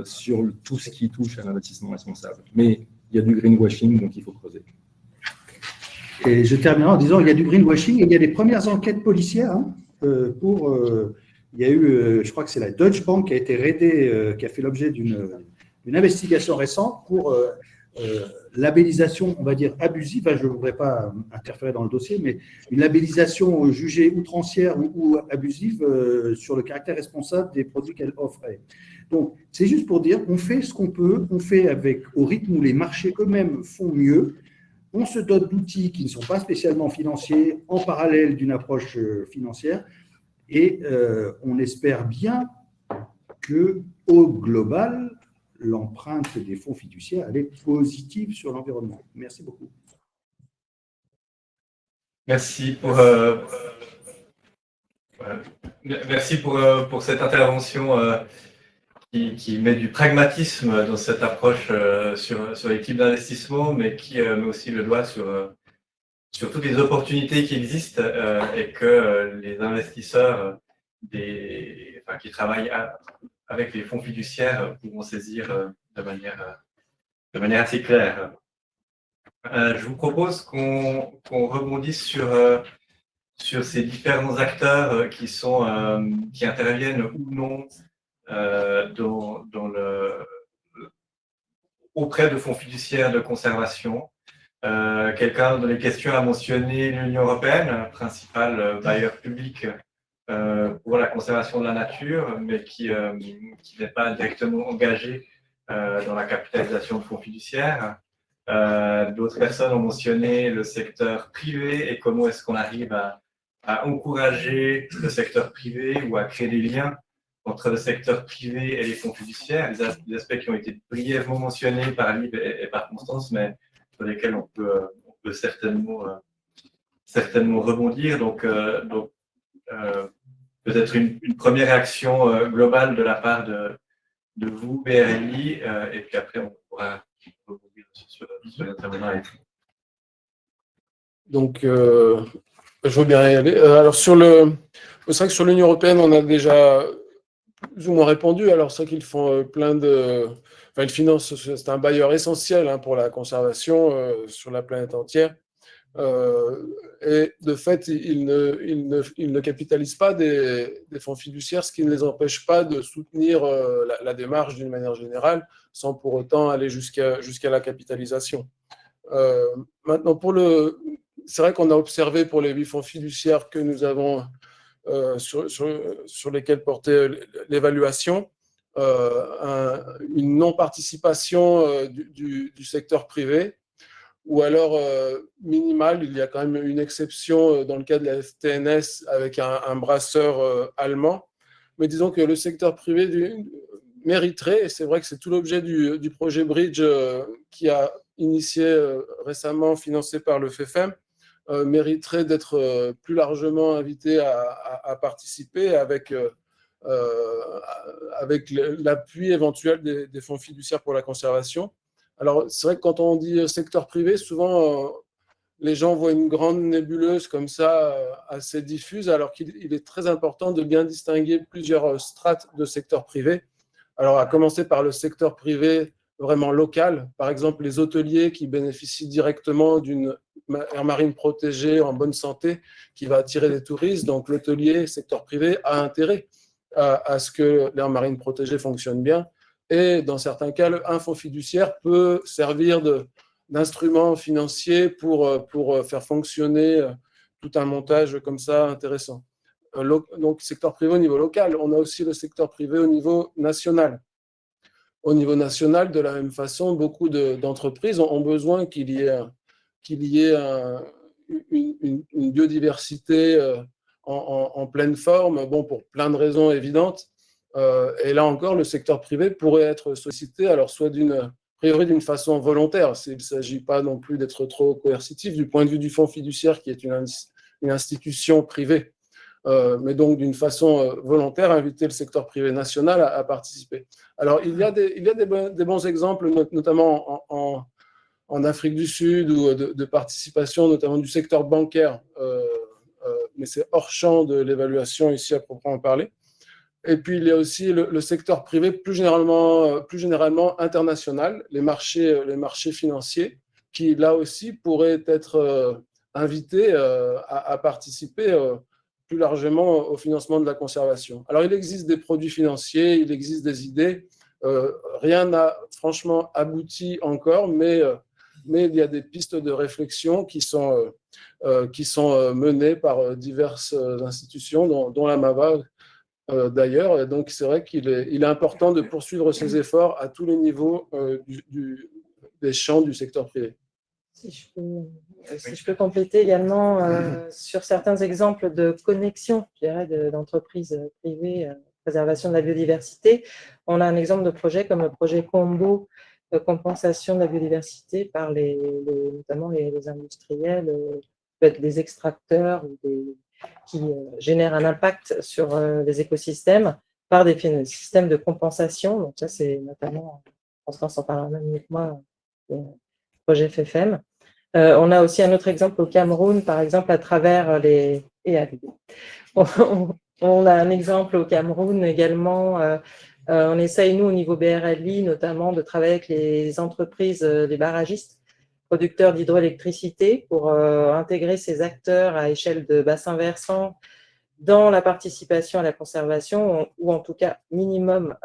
sur tout ce qui touche à l'investissement responsable. Mais il y a du greenwashing, donc il faut creuser. Et je terminerai en disant qu'il y a du greenwashing et il y a des premières enquêtes policières pour... il y a eu, je crois que c'est la Deutsche Bank qui a été raidée, qui a fait l'objet d'une investigation récente pour labellisation, on va dire, abusive. Enfin, je ne voudrais pas interférer dans le dossier, mais une labellisation jugée outrancière ou abusive sur le caractère responsable des produits qu'elle offrait. Donc, c'est juste pour dire, on fait ce qu'on peut, on fait au rythme où les marchés eux-mêmes font mieux. On se dote d'outils qui ne sont pas spécialement financiers en parallèle d'une approche financière. Et on espère bien qu'au global, l'empreinte des fonds fiduciaires elle est positive sur l'environnement. Merci beaucoup. Merci pour cette intervention qui met du pragmatisme dans cette approche sur les types d'investissement, mais qui met aussi le doigt sur toutes les opportunités qui existent et que les investisseurs qui travaillent avec les fonds fiduciaires pourront saisir de manière assez claire. Je vous propose qu'on rebondisse sur ces différents acteurs qui interviennent ou non auprès de fonds fiduciaires de conservation. Quelqu'un dans les questions a mentionné l'Union européenne, principal bailleur public pour la conservation de la nature, mais qui n'est pas directement engagé dans la capitalisation de fonds fiduciaires. D'autres personnes ont mentionné le secteur privé et comment est-ce qu'on arrive à encourager le secteur privé ou à créer des liens entre le secteur privé et les fonds fiduciaires, des aspects qui ont été brièvement mentionnés par Liv et par Constance, mais sur lesquels on peut certainement rebondir. Donc peut-être une première réaction globale de la part de vous, BRLI, et puis après on pourra rebondir sur les intervenants. Donc, je veux bien y aller. Alors, c'est vrai que sur l'Union européenne, on a déjà plus ou moins répondu. Alors, c'est vrai qu'ils font plein de... Enfin, ils financent, c'est un bailleur essentiel pour la conservation sur la planète entière. Et de fait, ils ne capitalisent pas des fonds fiduciaires, ce qui ne les empêche pas de soutenir la démarche d'une manière générale, sans pour autant aller jusqu'à la capitalisation. Maintenant, c'est vrai qu'on a observé pour les 8 fonds fiduciaires que nous avons sur lesquels portait l'évaluation, une non-participation du secteur privé, ou alors minimale. Il y a quand même une exception dans le cas de la FTNS avec un brasseur allemand. Mais disons que le secteur privé mériterait, et c'est vrai que c'est tout l'objet du projet Bridge qui a initié récemment, financé par le FEFEM, mériterait d'être plus largement invité à participer avec l'appui éventuel des fonds fiduciaires pour la conservation. Alors, c'est vrai que quand on dit secteur privé, souvent, les gens voient une grande nébuleuse comme ça, assez diffuse, alors qu'il est très important de bien distinguer plusieurs strates de secteur privé. Alors, à commencer par le secteur privé vraiment local, par exemple les hôteliers qui bénéficient directement d'une aire marine protégée en bonne santé qui va attirer des touristes. Donc, l'hôtelier, secteur privé, a intérêt à ce que l'aire marine protégée fonctionne bien. Et dans certains cas, un fonds fiduciaire peut servir d'instrument financier pour faire fonctionner tout un montage comme ça intéressant. Donc, secteur privé au niveau local. On a aussi le secteur privé au niveau national. au niveau national, de la même façon, beaucoup d'entreprises ont besoin qu'il y ait une biodiversité en pleine forme, bon, pour plein de raisons évidentes. Et là encore, le secteur privé pourrait être sollicité, alors soit a priori d'une façon volontaire, il ne s'agit pas non plus d'être trop coercitif du point de vue du fonds fiduciaire, qui est une institution privée, mais donc d'une façon volontaire, inviter le secteur privé national à participer. Alors, il y a des bons exemples, notamment en Afrique du Sud, ou de participation, notamment du secteur bancaire, mais c'est hors champ de l'évaluation ici à proprement parler. Et puis, il y a aussi le secteur privé plus généralement international, les marchés financiers, qui là aussi pourraient être invités à participer plus largement au financement de la conservation. Alors, il existe des produits financiers, il existe des idées. Rien n'a franchement abouti encore, mais il y a des pistes de réflexion qui sont menées par diverses institutions, dont la MAVA d'ailleurs. Et donc, c'est vrai qu'il est important de poursuivre ces efforts à tous les niveaux des champs du secteur privé. Si je peux compléter également sur certains exemples de connexion, je dirais, d'entreprises privées, préservation de la biodiversité. On a un exemple de projet comme le projet Combo de compensation de la biodiversité par notamment les industriels, peut-être des extracteurs qui génèrent un impact sur les écosystèmes par des systèmes de compensation. Donc ça, c'est notamment, Constance en parlera même mieux que moi, le projet FFM. On a aussi un autre exemple au Cameroun, par exemple, à travers on a un exemple au Cameroun également. On essaye, nous, au niveau BRLI, notamment, de travailler avec les entreprises, les barragistes, producteurs d'hydroélectricité, pour intégrer ces acteurs à échelle de bassin versant dans la participation à la conservation, ou en tout cas minimum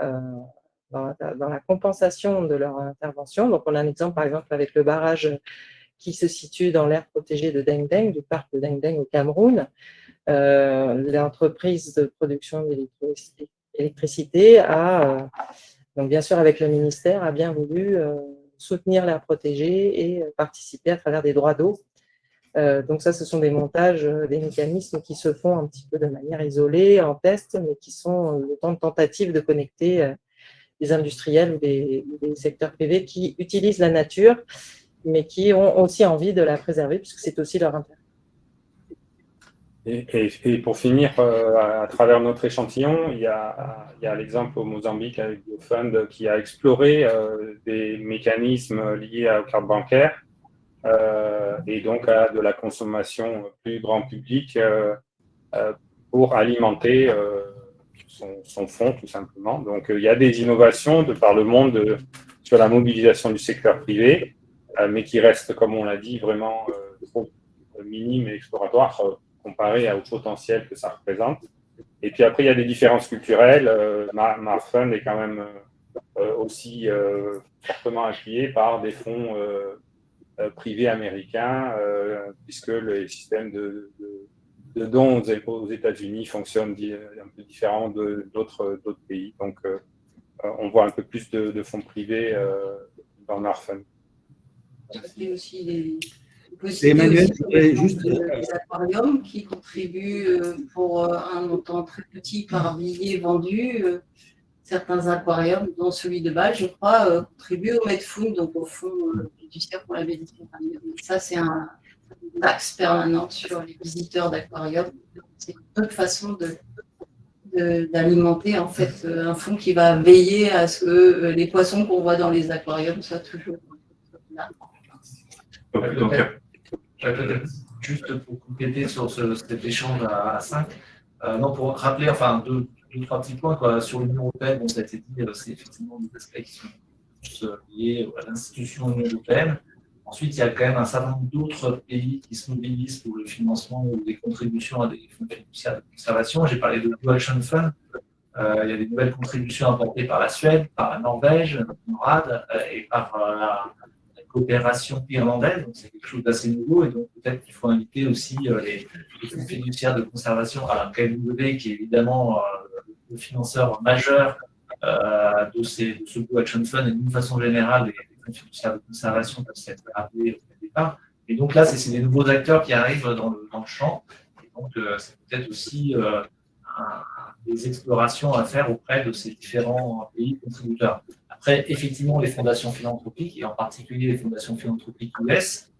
dans la compensation de leur intervention. Donc, on a un exemple, par exemple, avec le barrage qui se situe dans l'aire protégée de Deng Deng, du parc de Deng Deng au Cameroun. L'entreprise de production d'électricité donc bien sûr avec le ministère, a bien voulu soutenir l'aire protégée et participer à travers des droits d'eau. Donc ça, ce sont des montages, des mécanismes qui se font un petit peu de manière isolée, en test, mais qui sont le temps de tentative de connecter des industriels ou des secteurs privés qui utilisent la nature, mais qui ont aussi envie de la préserver, puisque c'est aussi leur intérêt. Et pour finir, à travers notre échantillon, il y a l'exemple au Mozambique avec GoFund qui a exploré des mécanismes liés aux cartes bancaires et donc à de la consommation plus grand public pour alimenter son fonds, tout simplement. Donc, il y a des innovations de par le monde sur la mobilisation du secteur privé, mais qui restent, comme on l'a dit, vraiment trop minimes et exploratoires comparé au potentiel que ça représente. Et puis après, il y a des différences culturelles. Marfund est quand même aussi fortement appuyé par des fonds privés américains, puisque le système de dons aux États-Unis fonctionne un peu différent d'autres pays. Donc, on voit un peu plus de fonds privés dans Marfund. Il y a aussi Emmanuel, juste des aquariums qui contribuent pour un montant très petit par billet vendu. Certains aquariums, dont celui de Bâle, je crois, contribuent au Medfund, donc au fonds fiduciaire pour la Méditerranée. Ça, c'est un taxe permanente sur les visiteurs d'aquariums. C'est une autre façon d'alimenter en fait un fonds qui va veiller à ce que les poissons qu'on voit dans les aquariums soient toujours là. Peut-être juste pour compléter sur cet échange à 5, pour rappeler deux, trois petits points quoi. Sur l'Union européenne, bon, ça a été dit, c'est effectivement des aspects qui sont liés à l'institution de l'Union européenne. Ensuite, il y a quand même un certain nombre d'autres pays qui se mobilisent pour le financement ou des contributions à des fonds fiduciaires de conservation. J'ai parlé de Blue Action Fund. Il y a des nouvelles contributions apportées par la Suède, par la Norvège, NORAD, et par la coopération irlandaise. Donc, c'est quelque chose d'assez nouveau. Et donc, peut-être qu'il faut inviter aussi les fonds fiduciaires de conservation à KMW, qui est évidemment le financeur majeur de ce Blue Action Fund et d'une façon générale des fonds fiduciaires de conservation peuvent s'être rappelés au départ. Et donc là, c'est des nouveaux acteurs qui arrivent dans le champ. Et donc, c'est peut-être aussi des explorations à faire auprès de ces différents pays contributeurs. Après, effectivement, les fondations philanthropiques, et en particulier les fondations philanthropiques US,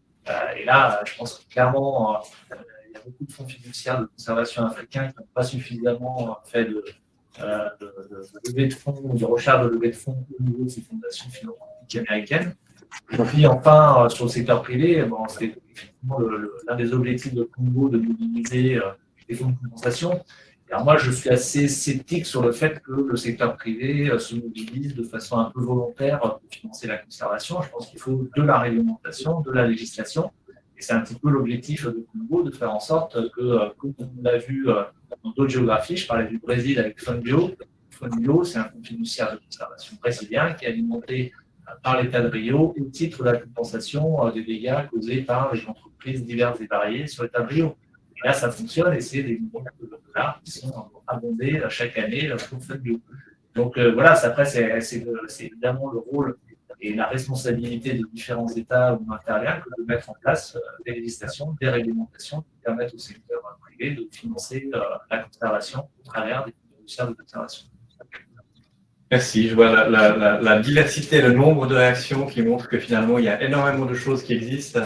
et là, je pense que clairement, il y a beaucoup de fonds fiduciaires de conservation africains qui n'ont pas suffisamment fait de levée de fonds ou de recherche de levée de fonds au niveau de ces fondations philanthropiques américaines. Et puis enfin, sur le secteur privé, bon, c'est effectivement l'un des objectifs de Congo de mobiliser les fonds de compensation. Alors moi, je suis assez sceptique sur le fait que le secteur privé se mobilise de façon un peu volontaire pour financer la conservation. Je pense qu'il faut de la réglementation, de la législation. Et c'est un petit peu l'objectif de Congo, de faire en sorte que, comme on l'a vu dans d'autres géographies, je parlais du Brésil avec FondBio. FondBio, c'est un fonds fiduciaire de conservation brésilien qui est alimenté par l'État de Rio au titre de la compensation des dégâts causés par les entreprises diverses et variées sur l'État de Rio. Et là, ça fonctionne et c'est des millions de dollars qui sont abondés chaque année pour FondBio. Donc voilà, après, c'est évidemment le rôle et la responsabilité des différents États où on intervient que de mettre en place des législations, des réglementations qui permettent au secteur privé de financer la conservation au travers des fiduciaires de conservation. Merci. Je vois la diversité, le nombre de réactions qui montrent que finalement, il y a énormément de choses qui existent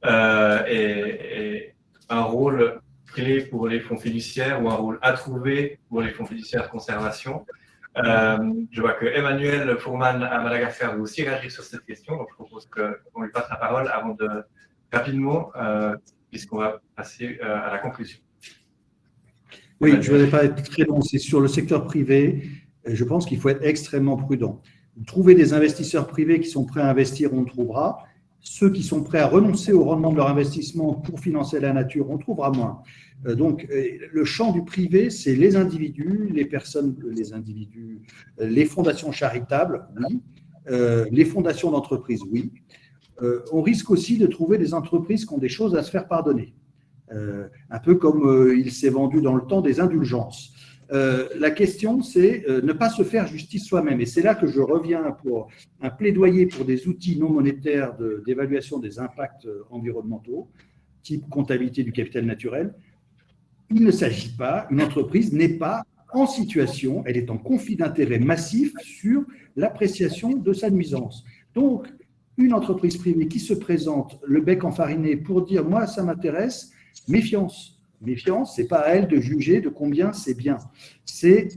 et un rôle clé pour les fonds fiduciaires ou un rôle à trouver pour les fonds fiduciaires de conservation. Je vois que Emmanuel Fourman à Madagascar veut aussi réagir sur cette question, donc je propose qu'on lui passe la parole avant de rapidement, puisqu'on va passer à la conclusion. Oui, je ne voudrais pas être très long, c'est sur le secteur privé. Je pense qu'il faut être extrêmement prudent. Trouver des investisseurs privés qui sont prêts à investir, on trouvera. Ceux qui sont prêts à renoncer au rendement de leur investissement pour financer la nature, on trouvera moins. Donc, le champ du privé, c'est les individus, les personnes, les individus, les fondations charitables, oui, les fondations d'entreprises, oui. On risque aussi de trouver des entreprises qui ont des choses à se faire pardonner, un peu comme il s'est vendu dans le temps des indulgences. La question, c'est ne pas se faire justice soi-même. Et c'est là que je reviens pour un plaidoyer pour des outils non monétaires d'évaluation des impacts environnementaux, type comptabilité du capital naturel. Il ne s'agit pas, une entreprise n'est pas en situation, elle est en conflit d'intérêts massif sur l'appréciation de sa nuisance. Donc, une entreprise privée qui se présente le bec enfariné pour dire « moi, ça m'intéresse », méfiance. Méfiance, ce n'est pas à elle de juger de combien c'est bien. C'est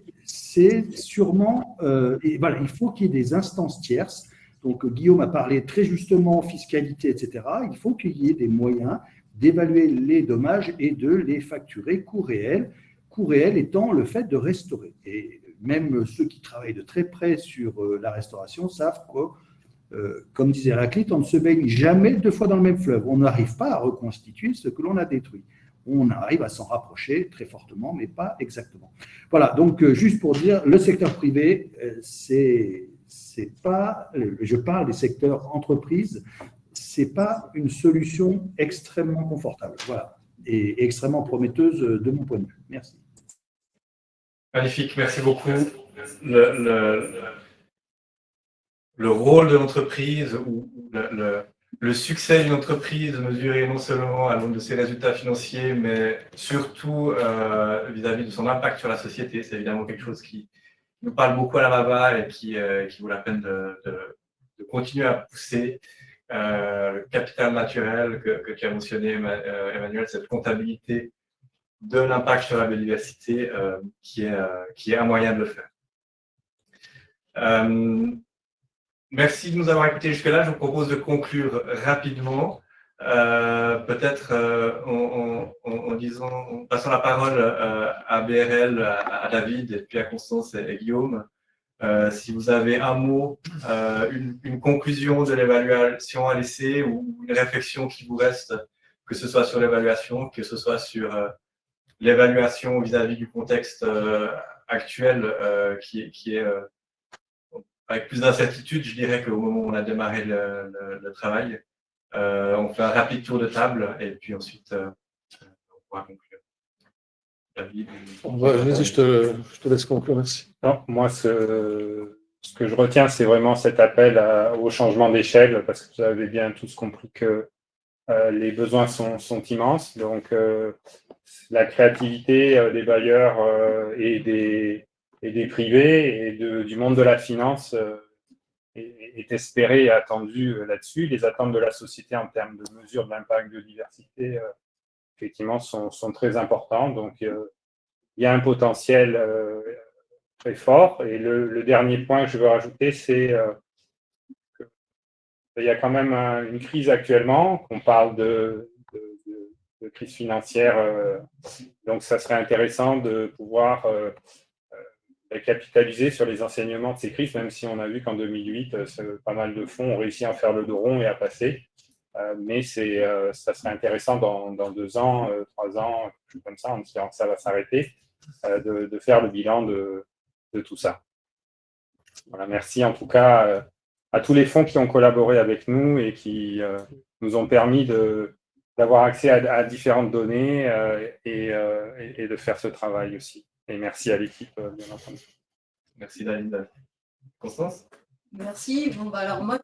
sûrement… et voilà, il faut qu'il y ait des instances tierces. Donc, Guillaume a parlé très justement fiscalité, etc. Il faut qu'il y ait des moyens d'évaluer les dommages et de les facturer coût réel étant le fait de restaurer. Et même ceux qui travaillent de très près sur la restauration savent que, comme disait Héraclite, on ne se baigne jamais deux fois dans le même fleuve. On n'arrive pas à reconstituer ce que l'on a détruit. On arrive à s'en rapprocher très fortement, mais pas exactement. Voilà, donc juste pour dire, le secteur privé, c'est pas, je parle des secteurs entreprises, c'est pas une solution extrêmement confortable, voilà, et extrêmement prometteuse de mon point de vue. Merci. Magnifique, merci beaucoup. Le rôle de l'entreprise ou le succès d'une entreprise mesuré non seulement à l'aune de ses résultats financiers, mais surtout vis-à-vis de son impact sur la société, c'est évidemment quelque chose qui nous parle beaucoup à la Mava et qui vaut la peine de continuer à pousser. Le capital naturel que tu as mentionné, Emmanuel, cette comptabilité de l'impact sur la biodiversité qui est un moyen de le faire. Merci de nous avoir écoutés jusque-là. Je vous propose de conclure rapidement, peut-être en passant la parole à BRL, à David, et puis à Constance et Guillaume. Si vous avez un mot, une conclusion de l'évaluation à laisser ou une réflexion qui vous reste, que ce soit sur l'évaluation, que ce soit sur l'évaluation vis-à-vis du contexte actuel qui est avec plus d'incertitude, je dirais qu'au moment où on a démarré le travail, on fait un rapide tour de table et puis ensuite on pourra conclure. Vas-y, je te laisse conclure, merci. Non, moi, ce que je retiens, c'est vraiment cet appel au changement d'échelle, parce que vous avez bien tous compris que les besoins sont immenses. Donc, la créativité des bailleurs et des privés et du monde de la finance est espérée et attendue là-dessus. Les attentes de la société en termes de mesure de l'impact biodiversité, effectivement, sont très importantes. Donc, il y a un potentiel très fort. Et le dernier point que je veux rajouter, c'est qu'il y a quand même une crise actuellement, qu'on parle de crise financière. Donc, ça serait intéressant de pouvoir capitaliser sur les enseignements de ces crises, même si on a vu qu'en 2008, pas mal de fonds ont réussi à faire le dos rond et à passer. Mais ça serait intéressant dans 2 ans, 3 ans, quelque chose comme ça, en espérant que ça va s'arrêter, de faire le bilan de tout ça. Voilà, merci en tout cas à tous les fonds qui ont collaboré avec nous et qui nous ont permis d'avoir accès à différentes données et de faire ce travail aussi. Et merci à l'équipe, bien entendu. Merci David. Constance? Merci. Bon, alors moi,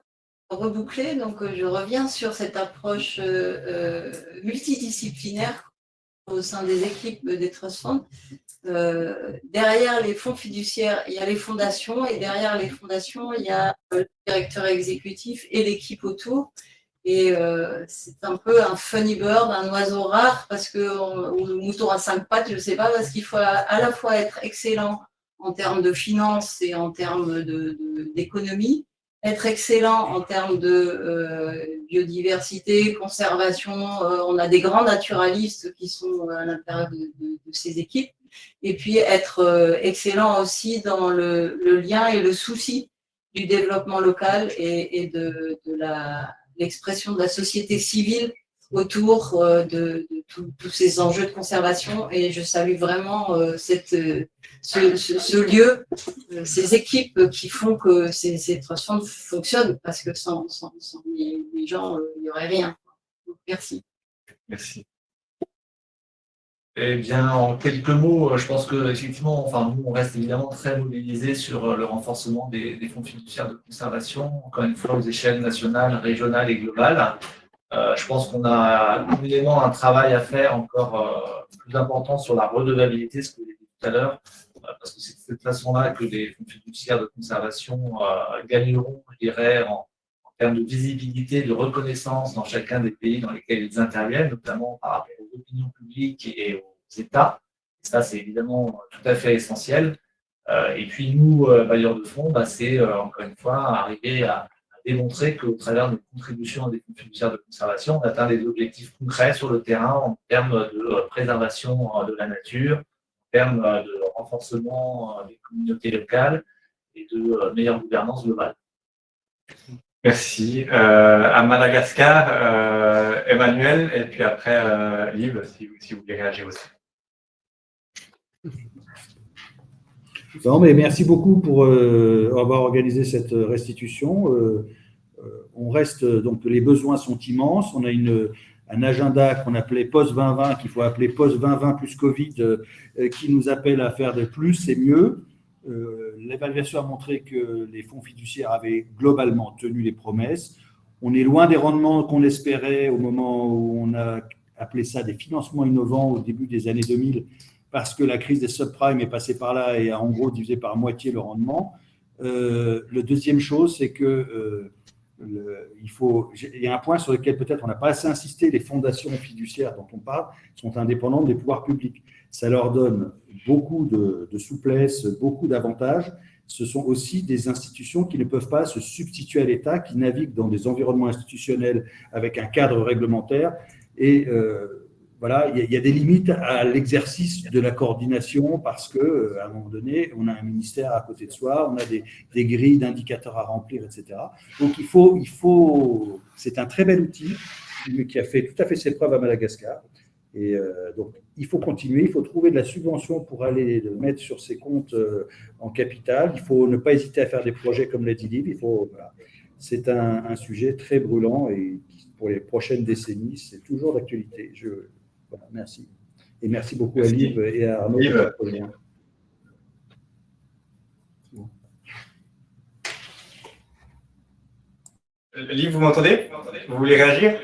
reboucler, donc je reviens sur cette approche multidisciplinaire au sein des équipes des trust funds. Derrière les fonds fiduciaires, il y a les fondations, et derrière les fondations, il y a le directeur exécutif et l'équipe autour. Et c'est un peu un funny bird, un oiseau rare, ou le mouton à 5 pattes, je ne sais pas, parce qu'il faut à la fois être excellent en termes de finances et en termes d'économie, être excellent en termes de biodiversité, conservation. On a des grands naturalistes qui sont à l'intérieur de ces équipes. Et puis être excellent aussi dans le lien et le souci du développement local et de l'expression de la société civile autour de tous ces enjeux de conservation. Et je salue vraiment ce lieu, ces équipes qui font que ces trust funds fonctionnent, parce que sans les gens, il n'y aurait rien. Donc, merci. Merci. Eh bien, en quelques mots, je pense qu'effectivement, enfin, nous, on reste évidemment très mobilisés sur le renforcement des fonds fiduciaires de conservation, encore une fois, aux échelles nationales, régionales et globales. Je pense qu'on a évidemment un travail à faire encore plus important sur la redevabilité, ce que vous avez dit tout à l'heure, parce que c'est de cette façon-là que les fonds fiduciaires de conservation gagneront, je dirais, en termes de visibilité, de reconnaissance dans chacun des pays dans lesquels ils interviennent, notamment par rapport aux opinions publiques et aux États. Et ça, c'est évidemment tout à fait essentiel. Et puis nous, bailleurs de fonds, c'est encore une fois arriver à démontrer qu'au travers de nos contributions à des fonds fiduciaires de conservation, on atteint des objectifs concrets sur le terrain en termes de préservation de la nature, en termes de renforcement des communautés locales et de meilleure gouvernance globale. Merci. À Madagascar, Emmanuel, et puis après, Liv, si vous voulez réagir aussi. Non, mais merci beaucoup pour avoir organisé cette restitution. On reste, donc les besoins sont immenses. On a un agenda qu'on appelait post-2020, qu'il faut appeler post-2020 plus Covid, qui nous appelle à faire de plus et mieux. L'évaluation a montré que les fonds fiduciaires avaient globalement tenu les promesses. On est loin des rendements qu'on espérait au moment où on a appelé ça des financements innovants au début des années 2000, parce que la crise des subprimes est passée par là et a en gros divisé par moitié le rendement. Le deuxième chose, c'est que il y a un point sur lequel peut-être on n'a pas assez insisté, les fondations fiduciaires dont on parle sont indépendantes des pouvoirs publics. Ça leur donne beaucoup de souplesse, beaucoup d'avantages. Ce sont aussi des institutions qui ne peuvent pas se substituer à l'État, qui naviguent dans des environnements institutionnels avec un cadre réglementaire. Et voilà, il y a des limites à l'exercice de la coordination parce qu'à un moment donné, on a un ministère à côté de soi, on a des grilles d'indicateurs à remplir, etc. Donc, c'est un très bel outil qui a fait tout à fait ses preuves à Madagascar. Et donc, il faut continuer, il faut trouver de la subvention pour aller le mettre sur ses comptes en capital. Il faut ne pas hésiter à faire des projets comme l'a dit Liv. Voilà. C'est un sujet très brûlant et pour les prochaines décennies, c'est toujours d'actualité. Voilà, merci. Et merci beaucoup à Merci. Liv et à Arnaud. Liv. pour le projet. Liv, vous m'entendez? Vous voulez réagir?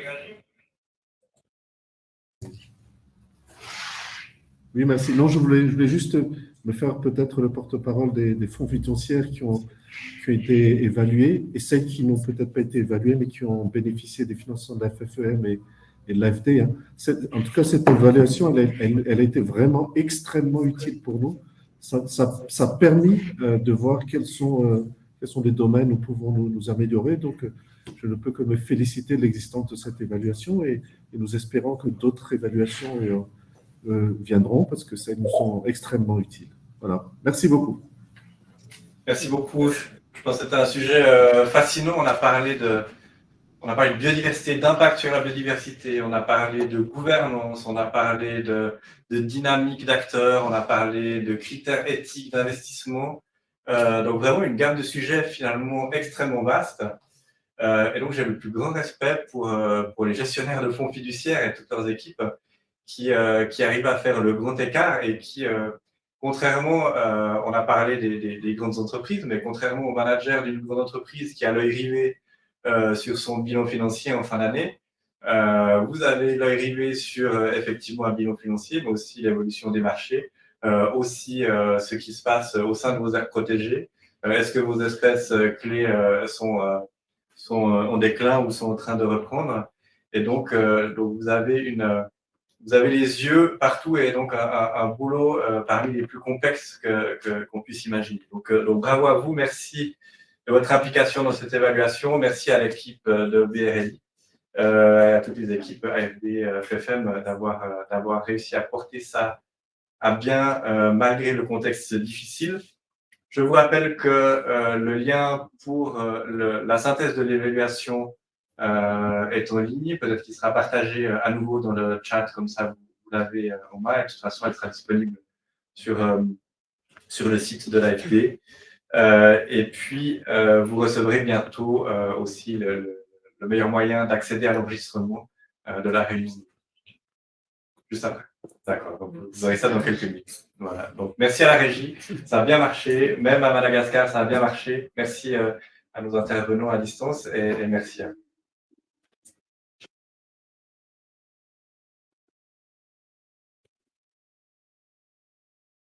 Oui, merci. Non, je voulais juste me faire peut-être le porte-parole des fonds fiduciaires qui ont été évalués et celles qui n'ont peut-être pas été évaluées, mais qui ont bénéficié des financements de la FFEM et de l'AFD. Hein. En tout cas, cette évaluation, elle a été vraiment extrêmement utile pour nous. Ça a permis de voir quels sont les domaines où pouvons nous améliorer. Donc, je ne peux que me féliciter de l'existence de cette évaluation et nous espérons que d'autres évaluations viendront parce que ça nous sont extrêmement utiles. Voilà. Merci beaucoup. Merci beaucoup. Je pense que c'était un sujet fascinant. On a parlé de biodiversité, d'impact sur la biodiversité, on a parlé de gouvernance, on a parlé de dynamique d'acteurs, on a parlé de critères éthiques d'investissement. Donc vraiment une gamme de sujets finalement extrêmement vaste. Et donc j'ai le plus grand respect pour les gestionnaires de fonds fiduciaires et toutes leurs équipes qui arrivent à faire le grand écart et qui, contrairement, on a parlé des grandes entreprises, mais contrairement au manager d'une grande entreprise qui a l'œil rivé sur son bilan financier en fin d'année, vous avez l'œil rivé sur effectivement un bilan financier, mais aussi l'évolution des marchés, aussi ce qui se passe au sein de vos aires protégées. Est-ce que vos espèces clés sont en déclin ou sont en train de reprendre? Et donc vous avez les yeux partout et donc un boulot parmi les plus complexes qu'on puisse imaginer. Donc bravo à vous, merci de votre implication dans cette évaluation, merci à l'équipe de BRLI, à toutes les équipes AFD, FFM d'avoir réussi à porter ça à bien malgré le contexte difficile. Je vous rappelle que le lien pour la synthèse de l'évaluation est en ligne, peut-être qu'il sera partagé à nouveau dans le chat, comme ça vous l'avez en main, et de toute façon elle sera disponible sur le site de l'AFD. Et puis vous recevrez bientôt aussi le meilleur moyen d'accéder à l'enregistrement de la réunion. Juste après. D'accord, donc vous aurez ça dans quelques minutes. Voilà. Donc merci à la régie, ça a bien marché, même à Madagascar ça a bien marché. Merci à nos intervenants à distance et merci à vous.